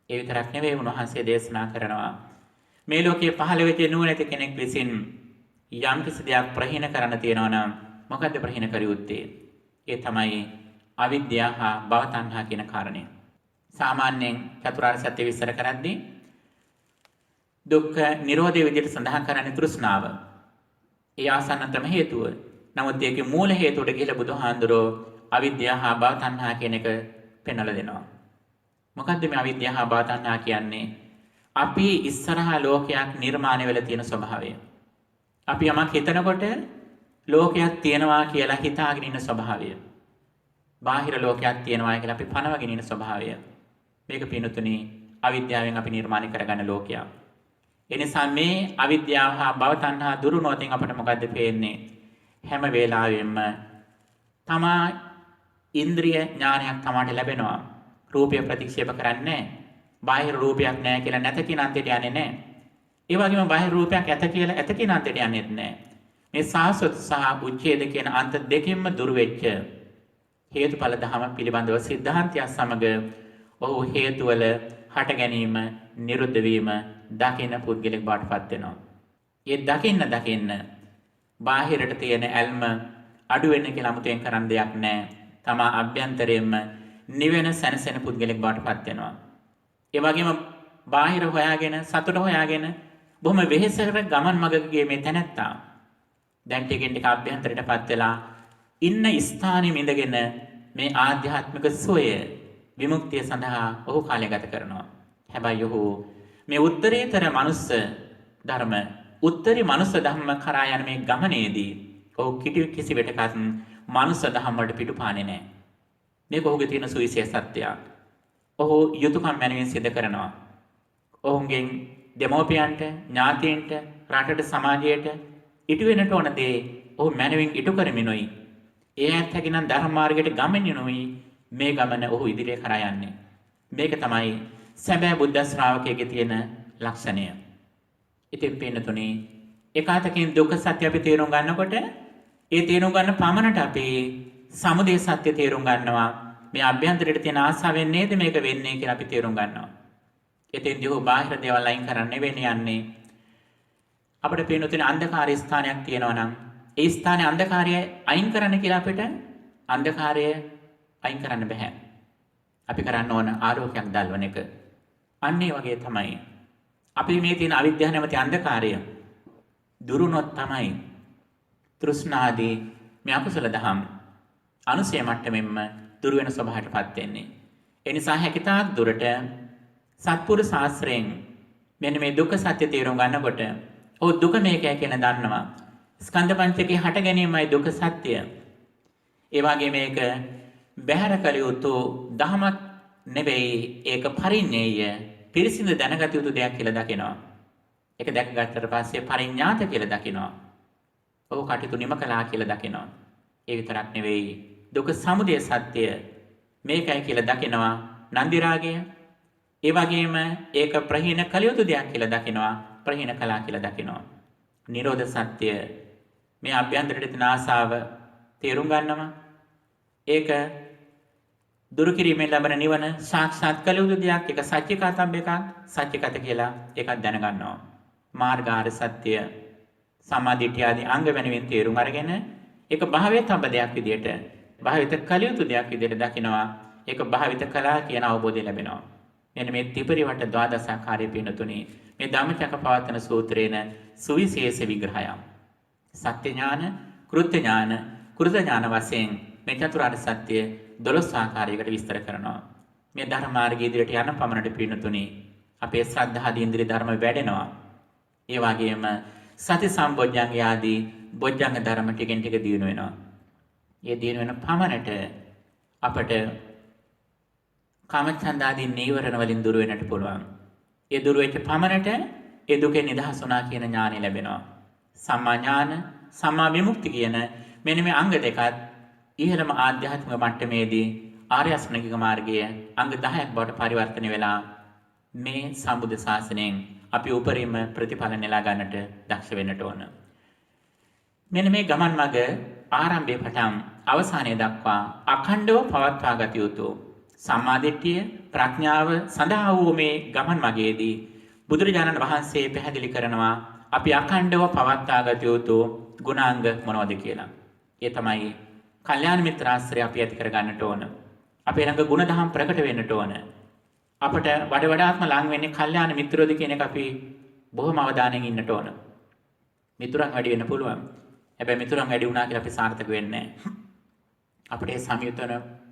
ඒ විතරක් නෙවෙයි උන්වහන්සේ දේශනා කරනවා මේ ලෝකයේ පහළ වෙච්ච නුවණැති කෙනෙක් විසින් යම් කිසි දෙයක් ප්‍රහීන කරන්න තියෙනවා නම් මොකද්ද ප්‍රහීන කර යුත්තේ? ඒ තමයි අවිද්‍යාව හා භව තණ්හා කියන කාරණය. සාමාන්‍යයෙන් චතුරාර්ය සත්‍ය විස්තර කරද්දී දුක්ඛ නිරෝධය විදිහට සඳහන් කරන්නේ තෘෂ්ණාව. ඒ ආසන්නතම හේතුව. නමුත් ඒකේ මූල හේතුවට ගිහිලා බුදුහාඳුරෝ අවිද්‍යාව හා භව තණ්හා කියන එක පෙන්වලා දෙනවා. මොකද්ද මේ අවිද්‍යාව හා භව තණ්හා කියන්නේ? අපි ඉස්සරහා ලෝකයක් නිර්මාණය වෙලා තියෙන ස්වභාවය. අපි යමක් හිතනකොට ලෝකයක් තියෙනවා කියලා හිතාගෙන ඉන්න ස්වභාවය. බාහිර ලෝකයක් තියෙනවා කියලා අපි පනවගෙන ඉන්න ස්වභාවය. මේක පිනුතුනි අවිද්‍යාවෙන් අපි නිර්මාණය කරගන්න ලෝකයක්. ඒ නිසා මේ අවිද්‍යාව හා භව තණ්හා දුරු නොතින් අපට මොකද්ද පේන්නේ? හැම වෙලාවෙම තමා ඉන්ද්‍රිය ඥානයක් තමාට ලැබෙනවා. රූපය ප්‍රතික්ෂේප කරන්නේ බාහිර රූපයක් නැහැ කියලා නැත කියන අන්තයට යන්නේ නැහැ. ඒ වගේම බාහිර රූපයක් ඇත කියලා ඇත කියන අන්තයට යන්නේත් නැහැ. මේ සාස්වත සහ උච්ඡේද කියන අන්ත දෙකෙන්ම දුර වෙච්ච හේතුඵල ධම පිළිබඳව සිද්ධාන්තය සමග ඔහු හේතුවල හට ගැනීම නිරුද්ධ වීම දකින්න පුද්ගලෙක් බාටපත් වෙනවා. ඒ දකින්න බාහිරට තියෙන ඇල්ම අඩු වෙන්න කියලා 아무තෙන් කරන්න දෙයක් නැහැ. තමා අභ්‍යන්තරයෙන්ම නිවෙන සැනසෙන පුද්ගලෙක් බාටපත් වෙනවා. ඒ වගේම බාහිර හොයාගෙන සතුට හොයාගෙන බොහොම වෙහෙසකර ගමන් මගක ගියේ මේ තැනැත්තා දැන් ටිකෙන් ටික අභ්‍යන්තරයටපත් වෙලා ඉන්න ස්ථානෙ මිඳගෙන මේ ආධ්‍යාත්මික සෝය විමුක්තිය සඳහා ඔහු කාලය ගත කරනවා. හැබැයි ඔහු මේ උත්තරීතර මනුස්ස ධර්ම උත්තරී මනුස්ස ධර්ම කරා යන මේ ගමනේදී ඔහු කිසි වෙටකත් මනුස්ස ධර්ම වලට පිටුපාන්නේ නැහැ. මේක ඔහුගේ තියෙන සුවිශේෂ සත්‍යයක්. ඔහු යුතුයකම් මැනවින් සිදු කරනවා. ඔහුගෙන් දෙමෝපියන්ට, ඥාතීන්ට, රටට, සමාජයට ඉටු වෙනට ඕන දේ ඔහු මැනවින් ඉටු කරමිනුයි. ඒ ඇත්තකිනම් ධර්ම මාර්ගයට ගමනිනුයි මේ ගමන ඔහු ඉදිරියට කරා යන්නේ. මේක තමයි සැබෑ බුද්ධ ශ්‍රාවකයෙකුගේ තියෙන ලක්ෂණය. ඉතින් පින්නතුනි, ඒකාතකින් දුක්ඛ සත්‍ය අපි තේරුම් ගන්නකොට ඒ තේරුම් ගන්න පමණට අපි සමුදය සත්‍ය තේරුම් ගන්නවා. මේ අභ්‍යන්තරයට තියෙන ආසාවෙන් නේද මේක වෙන්නේ කියලා අපි තේරුම් ගන්නවා. එතෙන්දී ඔහු බාහිර දේවල් අයින් කරන්න යන්නේ. අපිට පින්නතුනි අන්ධකාර ස්ථානයක් තියෙනවා නම් ඒ ස්ථානයේ අන්ධකාරය අයින් කරන්න කියලා අපිට අන්ධකාරය අයින් කරන්න බෑ. අපි කරන්න ඕන ආලෝකයක් දැල්වන එක. අන්න ඒ වගේ තමයි අපි මේ තියෙන අවිද්‍යාව නැමැති අන්ධකාරය දුරුනොත් තමයි තෘෂ්ණාදී මේ අකුසල දහම් අනුසය මට්ටමින්ම දුර වෙන ස්වභාවයටපත් වෙන්නේ. ඒ නිසා හැකිතාක් දුරට සත්පුරුෂ ශාස්ත්‍රයෙන් මෙන්න මේ දුක්ඛ සත්‍ය තේරුම් ගන්නකොට ඔව් දුක මේකයි කියන දන්නවා. ස්කන්ධ පංචකේ හට ගැනීමයි දුක්ඛ සත්‍ය. ඒ වගේ මේක බහැර කළ යුතු දහමක් නෙවෙයි, ඒක පරිඤ්ඤය පිරිසිදු දැනගත යුතු දෙයක් කියලා දකිනවා. ඒක දැකගත්තට පස්සේ පරිඤ්ඤාත කියලා දකිනවා. ඔහු කටයුතු නිම කළා කියලා දකිනවා. ඒ විතරක් නෙවෙයි, දුක සමුදය සත්‍ය මේකයි කියලා දකිනවා. නන්දි රාගය ඒ වගේම ඒක ප්‍රහීන කළ යුතු දෙයක් කියලා දකිනවා. ප්‍රහීන කළා කියලා දකිනවා. නිරෝධ සත්‍ය මේ අභ්‍යන්තරයට තියෙන ආසාව තේරුම් ගන්නවා. ඒක දුරු කිරීමෙන් ලැබෙන නිවන සාක්ෂාත් කළ යුතු දෙයක්. ඒක සත්‍යකතම් එකක්. සත්‍යකත කියලා ඒකක් දැනගන්නවා. මාර්ගාර සත්‍ය සමාධිත්‍ය ආදී අංග වෙනුවෙන් තේරුම් අරගෙන ඒක භාවයට තබ දෙයක් විදියට භාවිත කළ යුතු දෙයක් විදියට දකිනවා. ඒක භාවිත කළා කියන අවබෝධය ලැබෙනවා. මෙන්න මේ ත්‍රිපරිවට්ට ද්වාදසාකාරයේ පිනතුනේ මේ ධම්මචක්කපවත්තන සූත්‍රේන සුවිශේෂ විග්‍රහයක්. සත්‍ය ඥාන, කෘත්‍ය ඥාන, කෘත ඥාන වශයෙන් මේ චතුරාර්ය සත්‍ය 12 ආකාරයකට විස්තර කරනවා. මේ ධර්ම මාර්ගයේ ඉදිරියට යන පමණට පිනතුනේ අපේ ශ්‍රද්ධාදී ඉන්ද්‍රිය ධර්ම වැඩෙනවා. ඒ වගේම සති සම්බොජ්ජංග ආදී බොජ්ජංග ධර්ම ටිකෙන් ටික දියුණු වෙනවා. ඒ දියුණු වෙන පමණට අපට කාමච්ඡන්ද ආදී නීවරණ වලින් දුර වෙන්නට පුළුවන්. ඒ දුර වෙච්ච පමණට ඒ දුකෙන් නිදහස් වුණා කියන ඥානෙ ලැබෙනවා. සම්මා ඥාන, සම්මා විමුක්ති කියන මෙන්න මේ අංග දෙකත් ඉහළම ආධ්‍යාත්මික මට්ටමේදී ආර්ය අෂ්ටාංගික මාර්ගයේ අංග 10ක් බවට පරිවර්තනය වෙලා මේ සම්බුද්ධ ශාසනයෙන් අපි උපරිම ප්‍රතිඵල නෙලා ගන්නට දක්ෂ වෙන්නට ඕන. මෙන්න මේ ගමන් මඟ ආරම්භයේ පටන් අවසානයේ දක්වා අඛණ්ඩව පවත්වා ගත යුතු සම්මා දිට්ඨිය ප්‍රඥාව සඳහා වූ මේ ගමන් මගේදී බුදුරජාණන් වහන්සේ පැහැදිලි කරනවා අපි අඛණ්ඩව පවත්වා ගත යුතු ගුණාංග මොනවද කියලා. ඒ තමයි කල්යාණ මිත්‍රාශ්‍රය අපි ඇති කර ගන්නට ඕන. අපේ ළඟ ගුණධම් ප්‍රකට වෙන්නට ඕන. අපට වඩාත්ම ලං වෙන්නේ කල්යාණ මිත්‍රෝද කියන එක අපි බොහොම අවධානයෙන් ඉන්නට ඕන. මිතුරන් වැඩි වෙන්න පුළුවන්. හැබැයි මිතුරන් වැඩි වුණා කියලා අපි සාර්ථක වෙන්නේ නැහැ. අපේ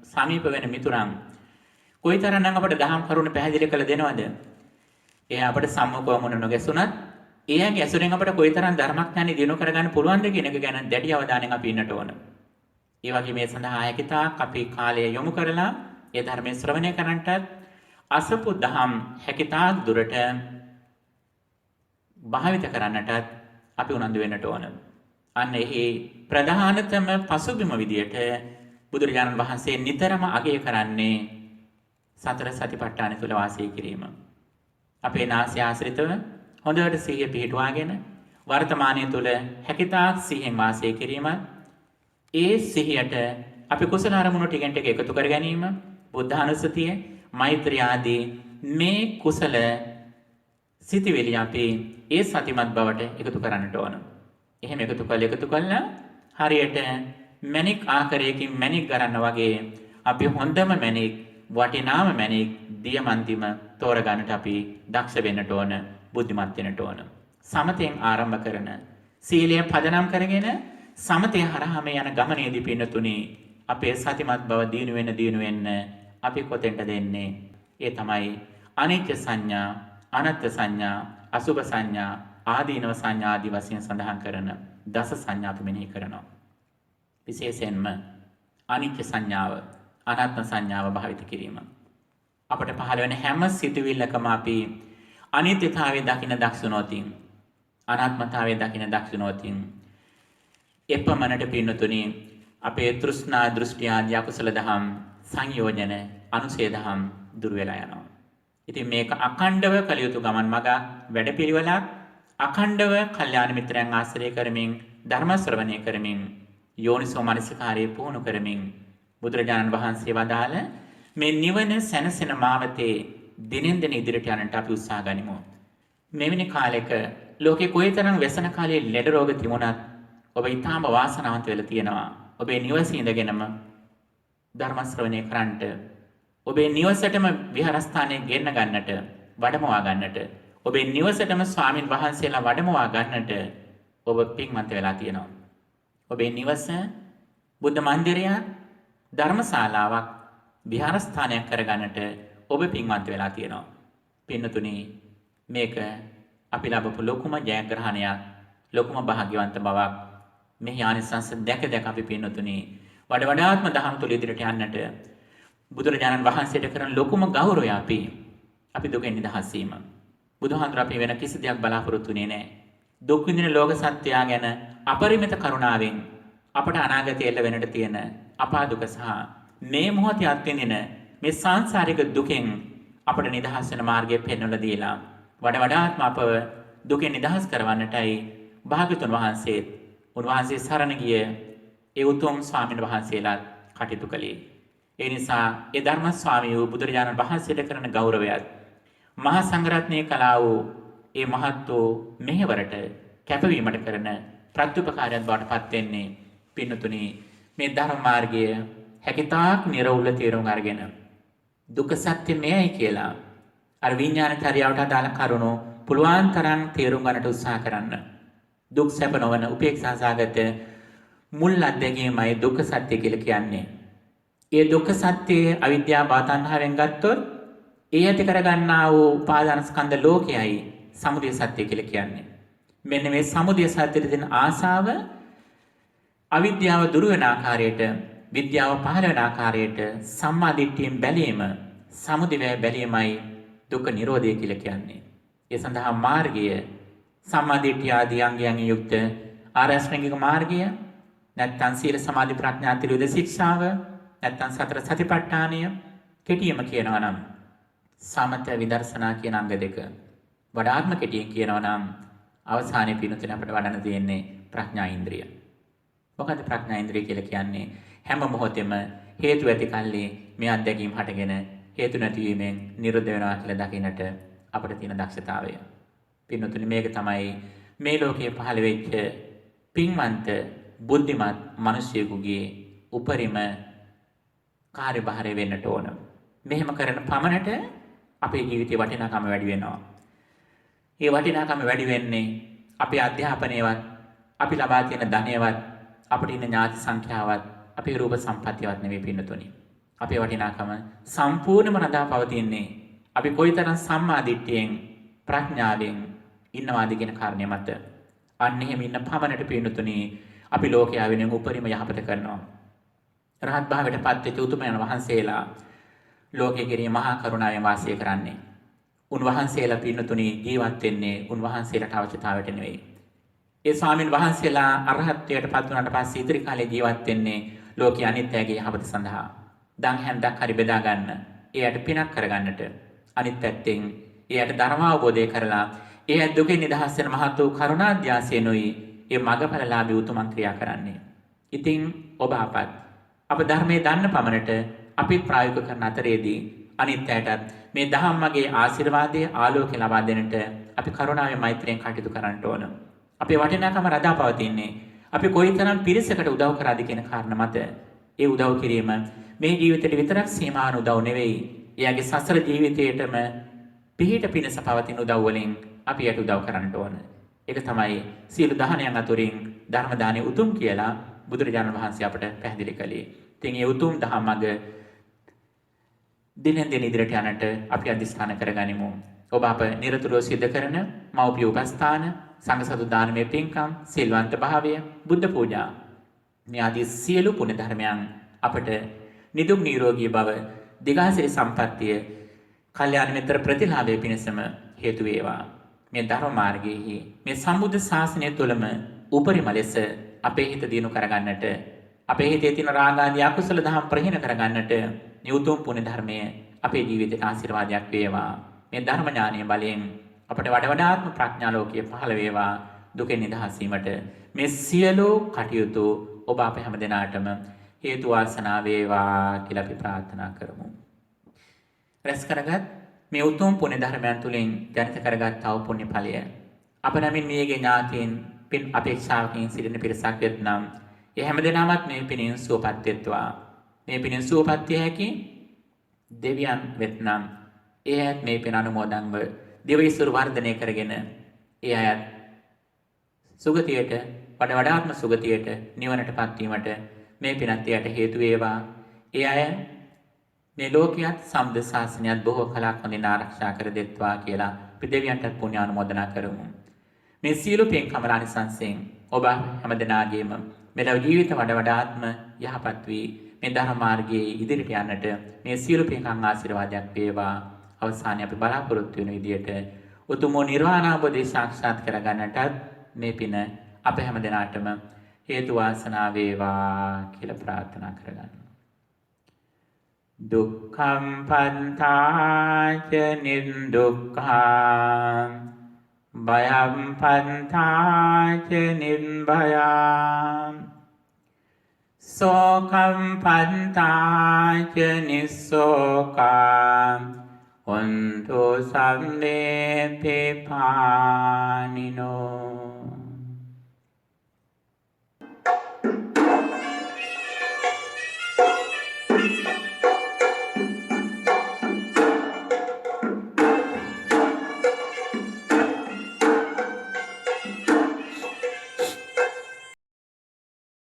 සමීප වෙන මිතුරන් කොයිතරම්නම් අපට දහම් කරුණ පැහැදිලි කරලා දෙනවද? එයා අපට සම්මුඛව මොන නොගැසුණත් එයාගේ ඇසුරෙන් අපට කොයිතරම් ධර්මඥානෙ දිනු කරගන්න පුළුවන්ද කියන එක ගැන දැඩි අවධානයෙන් අපි ඉන්නට ඕන. ඒ වගේ මේ සඳහා හැකිතාක් අපි කාලය යොමු කරලා ඒ ධර්මයේ ශ්‍රවණය කරන්නටත් අසපු දහම් හැකිතාක් දුරට භාවිත කරන්නටත් අපි උනන්දු වෙන්නට ඕන. අන්න ඒ ප්‍රධානතම පසුබිම විදියට බුදුරජාණන් වහන්සේ නිතරම අගය කරන්නේ සතර සතිපට්ඨාන තුල වාසය කිරීම. අපේ නාසය ආශ්‍රිතව හොඳට සිහිය පිහිටුවාගෙන වර්තමානයේ තුල හැකිතාක් සිහියෙන් වාසය කිරීම. ඒ සිහියට අපි කුසල අරමුණු ටිකෙන් ටික එකතු කර ගැනීම, බුද්ධානුස්සතිය, මෛත්‍රිය ආදී මේ කුසල සිතිවිලි අපි ඒ සතිමත් බවට එකතු කරන්නට ඕන. එහෙම එකතු කළා හරියට මණික් ආකාරයකින් මණික් ගන්න වගේ අපි හොඳම මණික්, වටිනාම මණික්, දියමන්තිම තෝරගන්නට අපි දක්ෂ වෙන්නට ඕන, බුද්ධිමත් වෙන්නට ඕන. සමතෙන් ආරම්භ කරන සීලය පදනම් කරගෙන සමතය හරහා මේ යන ගමනේදී පින්නතුණි අපේ සතිමත් බව දිනු වෙන්න අපි කොතෙන්ද දෙන්නේ? ඒ තමයි අනිත්‍ය සංඥා, අනත්ත් සංඥා, අසුභ සංඥා, ආදීනව සංඥා ආදී වශයෙන් සඳහන් කරන දස සංඥා අපි මෙනෙහි කරනවා. විශේෂයෙන්ම අනිත්‍ය සංඥාව, අනාත්ම සංඥාව භාවිත කිරීම. අපට පහළ වෙන හැම සිතුවිල්ලකම අපි අනිත්‍යතාවය දකින දක්ෂුනොතින්, අනාත්මතාවය දකින දක්ෂුනොතින් එපමණට පින්නතුණි අපේ තෘෂ්ණා දෘෂ්ටි ආදී අකුසල දහම් සංයෝජන අනුසේ දහම් දුර වෙලා යනවා. ඉතින් මේක අඛණ්ඩව කළ යුතු ගමන් මඟ වැඩපිළිවෙලක්. අඛණ්ඩව කල්යාණ මිත්‍රයන් ආශ්‍රය කරමින් ධර්ම ශ්‍රවණය කරමින් යෝනිසෝ මනසිකාරයේ පුහුණු කරමින් බුදුරජාණන් වහන්සේ වදාළ මේ නිවන සැනසෙන මාවතේ දිනෙන් දින ඉදිරියට යන්නට අපි උත්සාහ ගනිමු. මෙවැනි කාලයක ලෝකේ කොයිතරම් व्यसन කාලයේ ලෙඩ රෝග තිබුණත් ඔබ ඊටාම වාසනාවන්ත වෙලා තියෙනවා. ඔබේ නිවසේ ඉඳගෙනම ධර්ම ශ්‍රවණය කරන්නට, ඔබේ නිවසටම විහාරස්ථානයේ ගෙන්න ගන්නට, වඩමවා ගන්නට, ඔබේ නිවසටම ස්වාමින් වහන්සේලා වඩමවා ගන්නට ඔබ පින්වන්ත වෙලා තියෙනවා. ඔබේ නිවස බුද්ධ මන්දිරයක්, ධර්මශාලාවක්, විහාරස්ථානයක් කරගන්නට ඔබ පින්වන්ත වෙලා තියෙනවා. පින්නතුනි, මේක අපි ලැබපු ලොකුම ජයග්‍රහණයක්, ලොකුම භාග්‍යවන්ත බවක්. මේ ආනිසංස දැක අපි පින්නතුනි වඩාත්ම දහම් තුල ඉදිරියට යන්නට බුදුරජාණන් වහන්සේට කරන ලොකුම ගෞරවය අපි දුකෙන් නිදහස් වීම. බුදුහාමුදුර අපි වෙන කිසි දෙයක් බලාපොරොත්තු වෙන්නේ නැහැ. දුක් විඳින ලෝක සත්‍යය ගැන අපරිමිත කරුණාවෙන් අපට අනාගතයේ එල්ල වෙන්නට තියෙන අපා දුක සහ මේ මොහොතේ අත්විඳින මේ සංසාරික දුකෙන් අපට නිදහස් වෙන මාර්ගය පෙන්වලා දීලා වඩාත්ම අපව දුකෙන් නිදහස් කරවන්නටයි භාග්‍යතුන් වහන්සේ උන්වහන්සේ සරණ ගිය ඒ උතුම් ස්වාමීන් වහන්සේලා කටයුතු කළේ. ඒ නිසා ඒ ධර්ම ස්වාමී වූ බුදුරජාණන් වහන්සේට කරන ගෞරවයත් මහා සංඝරත්නයේ කලාව වූ ඒ මහත් වූ මෙහෙවරට කැපවීමට කරන ප්‍රත්‍යුපකාරයක් බවට පත් වෙන්නේ පින්නතුනි මේ ධර්ම මාර්ගය හැකිතාක් නිර්වුල තේරුම් අරගෙන දුක සත්‍ය මෙයයි කියලා අර විඥාන චර්යාවට අදාළ කරුණු පුළුවන් තරම් තේරුම් ගන්නට උත්සාහ කරන්න. දුක් සැප නොවන උපේක්ෂා සාගත මුල් අධ්‍යයනයමයි දුක්ඛ සත්‍ය කියලා කියන්නේ. ඒ දුක්ඛ සත්‍යයේ අවිද්‍යාව බාතන්හාවෙන් ගත්තොත් ඒ ඇති කරගන්නා වූ උපාදාන ස්කන්ධ ලෝකයයි සමුදය සත්‍ය කියලා කියන්නේ. මෙන්න මේ සමුදය සත්‍යෙට දෙන ආසාව අවිද්‍යාව දුරු වෙන ආකාරයට, විද්‍යාව පහළ වෙන ආකාරයට සම්මා දිට්ඨියෙන් බැලීම, සමුදය බැලීමයි දුක්ඛ නිරෝධය කියලා කියන්නේ. ඒ සඳහා මාර්ගය සම්මා දිට්ඨිය ආදී අංගයන් යුක්ත ආරෂ්ඨික මාර්ගය, නැත්නම් සීල සමාධි ප්‍රඥා ත්‍රිවිධ ශික්ෂාව, නැත්නම් සතර සතිපට්ඨානය, කෙටියම කියනවා නම් සමත විදර්ශනා කියන අංග දෙක. වඩාත්ම කෙටියෙන් කියනවා නම් අවසානයේ පිනුතන අපිට වඩන්න තියෙන්නේ ප්‍රඥා ඉන්ද්‍රිය. මොකද ප්‍රඥා ඉන්ද්‍රිය කියලා කියන්නේ හැම මොහොතෙම හේතු ඇති කල්ලි මේ අත්දැකීම් හටගෙන හේතු නැතිවීමෙන් නිරුද්ධ වෙනවා කියලා දකින්නට අපිට තියෙන දක්ෂතාවය. පින්නතුනි මේක තමයි මේ ලෝකයේ පහළ වෙච්ච පින්වන්ත බුද්ධිමත් මිනිසියෙකුගේ උපරිම කාර්යභාරය වෙන්නට ඕන. මෙහෙම කරන පමණට අපේ ජීවිතේ වටිනාකම වැඩි වෙනවා. ඒ වටිනාකම වැඩි වෙන්නේ අපේ අධ්‍යාපනයවත්, අපි ලබා තියෙන ධනයවත්, අපිට ඉන්න ඥාති සංඛ්‍යාවත්, අපේ රූප සම්පත්තියවත් නෙවෙයි පින්නතුනි. අපේ වටිනාකම සම්පූර්ණයෙන්ම රඳා පවතින්නේ අපි කොයිතරම් සම්මා දිට්ඨියෙන් ප්‍රඥාවෙන් ඉන්නවාද කියන කාරණය මත. අන්න එහෙම ඉන්න පමණට පින්නතුනි අපි ලෝකයා වෙනුවෙන් උපරිම යහපත කරනවා. රහත් භාවයට පත් වෙච්ච උතුමයන් වහන්සේලා ලෝකයේ කෙරෙහි මහා කරුණාවෙන් වාසය කරන්නේ. උන්වහන්සේලා පින්නතුනි ජීවත් වෙන්නේ උන්වහන්සේලාට අවශ්‍යතාවයට නෙවෙයි. ඒ ස්වාමීන් වහන්සේලා අරහත්ත්වයට පත් වුණාට පස්සේ ඉදිරි කාලේ ජීවත් වෙන්නේ ලෝකයේ අනිත්‍යයේ යහපත සඳහා. දන් හැන්දක් හරි බෙදා ගන්න, එයාට පිනක් කරගන්නට. අනිත් පැත්තෙන් එයාට ධර්ම අවබෝධය කරලා එයා දුකෙන් නිදහස් වෙන මහත් වූ කරුණාධ්‍යාසයෙන්ුයි ඒ මගඵලලාභී උතුමන් ක්‍රියා කරන්නේ. ඉතින් ඔබ අප ධර්මයේ දන්න පමණට අපි ප්‍රායෝගික කරන අතරේදී අනිත්‍යයටත් මේ දහම් මගේ ආශිර්වාදයේ ආලෝකය ලබා දෙන්නට අපි කරුණාවෙන් මෛත්‍රියෙන් කටයුතු කරන්න ඕන. අපේ වටිනාකම රඳා පවතින්නේ අපි කොයිතරම් පිරිසකට උදව් කරාද කියන කාරණා මත. ඒ උදව් කිරීම මේ ජීවිතේට විතරක් සීමා වන උදව් නෙවෙයි. එයාගේ සසර ජීවිතේටම පිහිට පිණිස පවතින උදව් වලින් අපි යට උදව් කරන්න ඕන. ඒක තමයි සියලු දහනයන් අතුරින් ධර්ම දානයේ උතුම් කියලා බුදුරජාණන් වහන්සේ අපට පැහැදිලි කළේ. ඉතින් මේ උතුම් දහම් මඟ දිනෙන් දින ඉදිරියට යන්නට අපි අධිෂ්ඨාන කරගනිමු. ඔබ අප නිරතුරුව සිදු කරන මෞපිය උපස්ථාන, සංඝසතු දානමය පින්කම්, සිල්වන්ත භාවය, බුද්ධ පූජා මේ ආදී සියලු පුණ්‍ය ධර්මයන් අපට නිදුක් නිරෝගී බව, දිගාසිරි සම්පත්තිය, කල්යාණ මිත්‍ර ප්‍රතිලාභය පිණිසම හේතු වේවා. මේ ධර්ම මාර්ගයේ මේ සම්බුද්ධ ශාසනය තුළම උපරිම ලෙස අපේ හිත දිනු කරගන්නට, අපේ හිතේ තියෙන රාග ආදී අකුසල දහම් ප්‍රහීන කරගන්නට මේ උතුම් පුණ්‍ය ධර්මය අපේ ජීවිතයට ආශිර්වාදයක් වේවා. මේ ධර්ම ඥානීය බලයෙන් අපට වඩාත්ම ප්‍රඥා ලෝකයේ පහළ වේවා. දුකෙන් නිදහස් වීමට මේ සියලු කටයුතු ඔබ අප හැම දිනාටම හේතු වාසනා වේවා කියලා අපි ප්‍රාර්ථනා කරමු. රැස් කරගත් මේ උතුම් පුණ්‍ය ධර්මයන් තුලින් ජනිත කරගත් ආ පුණ්‍ය ඵලය අප නමින් මියගේ ඥාතීන් පින් අපේක්ෂාවකින් සිටින පිරිසක් වෙත්නම් ඒ හැමදෙනාමත් මේ පිණින් සුවපත් වෙත්වා. මේ පිණින් සුවපත් විය හැකි දෙවියන් වෙත්නම් ඒ අයත් මේ පින අනුමෝදන්ව දෙවිසුරු වර්ධනය කරගෙන ඒ අයත් සුගතියට වඩාත්ම සුගතියට නිවනටපත් වීමට මේ පිනත් එයට හේතු වේවා. ඒ අය මේ ලෝකියත් සම්බුද්ධ ශාසනයත් බොහෝ කලක් හොඳින් ආරක්ෂා කර දෙත්වා කියලා අපි දෙවියන්ට පුණ්‍ය අනුමෝදනා කරමු. මේ සියලු පින්කම් ආනිසංසයෙන් ඔබ හැමදෙනාගේම මෙලොව ජීවිත වඩාත්ම යහපත් වී මේ ධර්ම මාර්ගයේ ඉදිරියට යන්නට මේ සියලු පින්කම් ආශිර්වාදයක් වේවා. අවසානයේ අපි බලාපොරොත්තු වෙන විදියට උතුම් නිර්වාණ අවබෝධය සාක්ෂාත් කරගන්නටත් මේ පින අප හැමදෙනාටම හේතු වාසනා වේවා කියලා ප්‍රාර්ථනා කරගන්න. දුක්ඛම් පන්තාච නිදුක්ඛං භයම් පන්තාච නිබ්භයං සෝකම් පන්තාච නිස්සෝකං හොන්තු සම්මේ පිපාන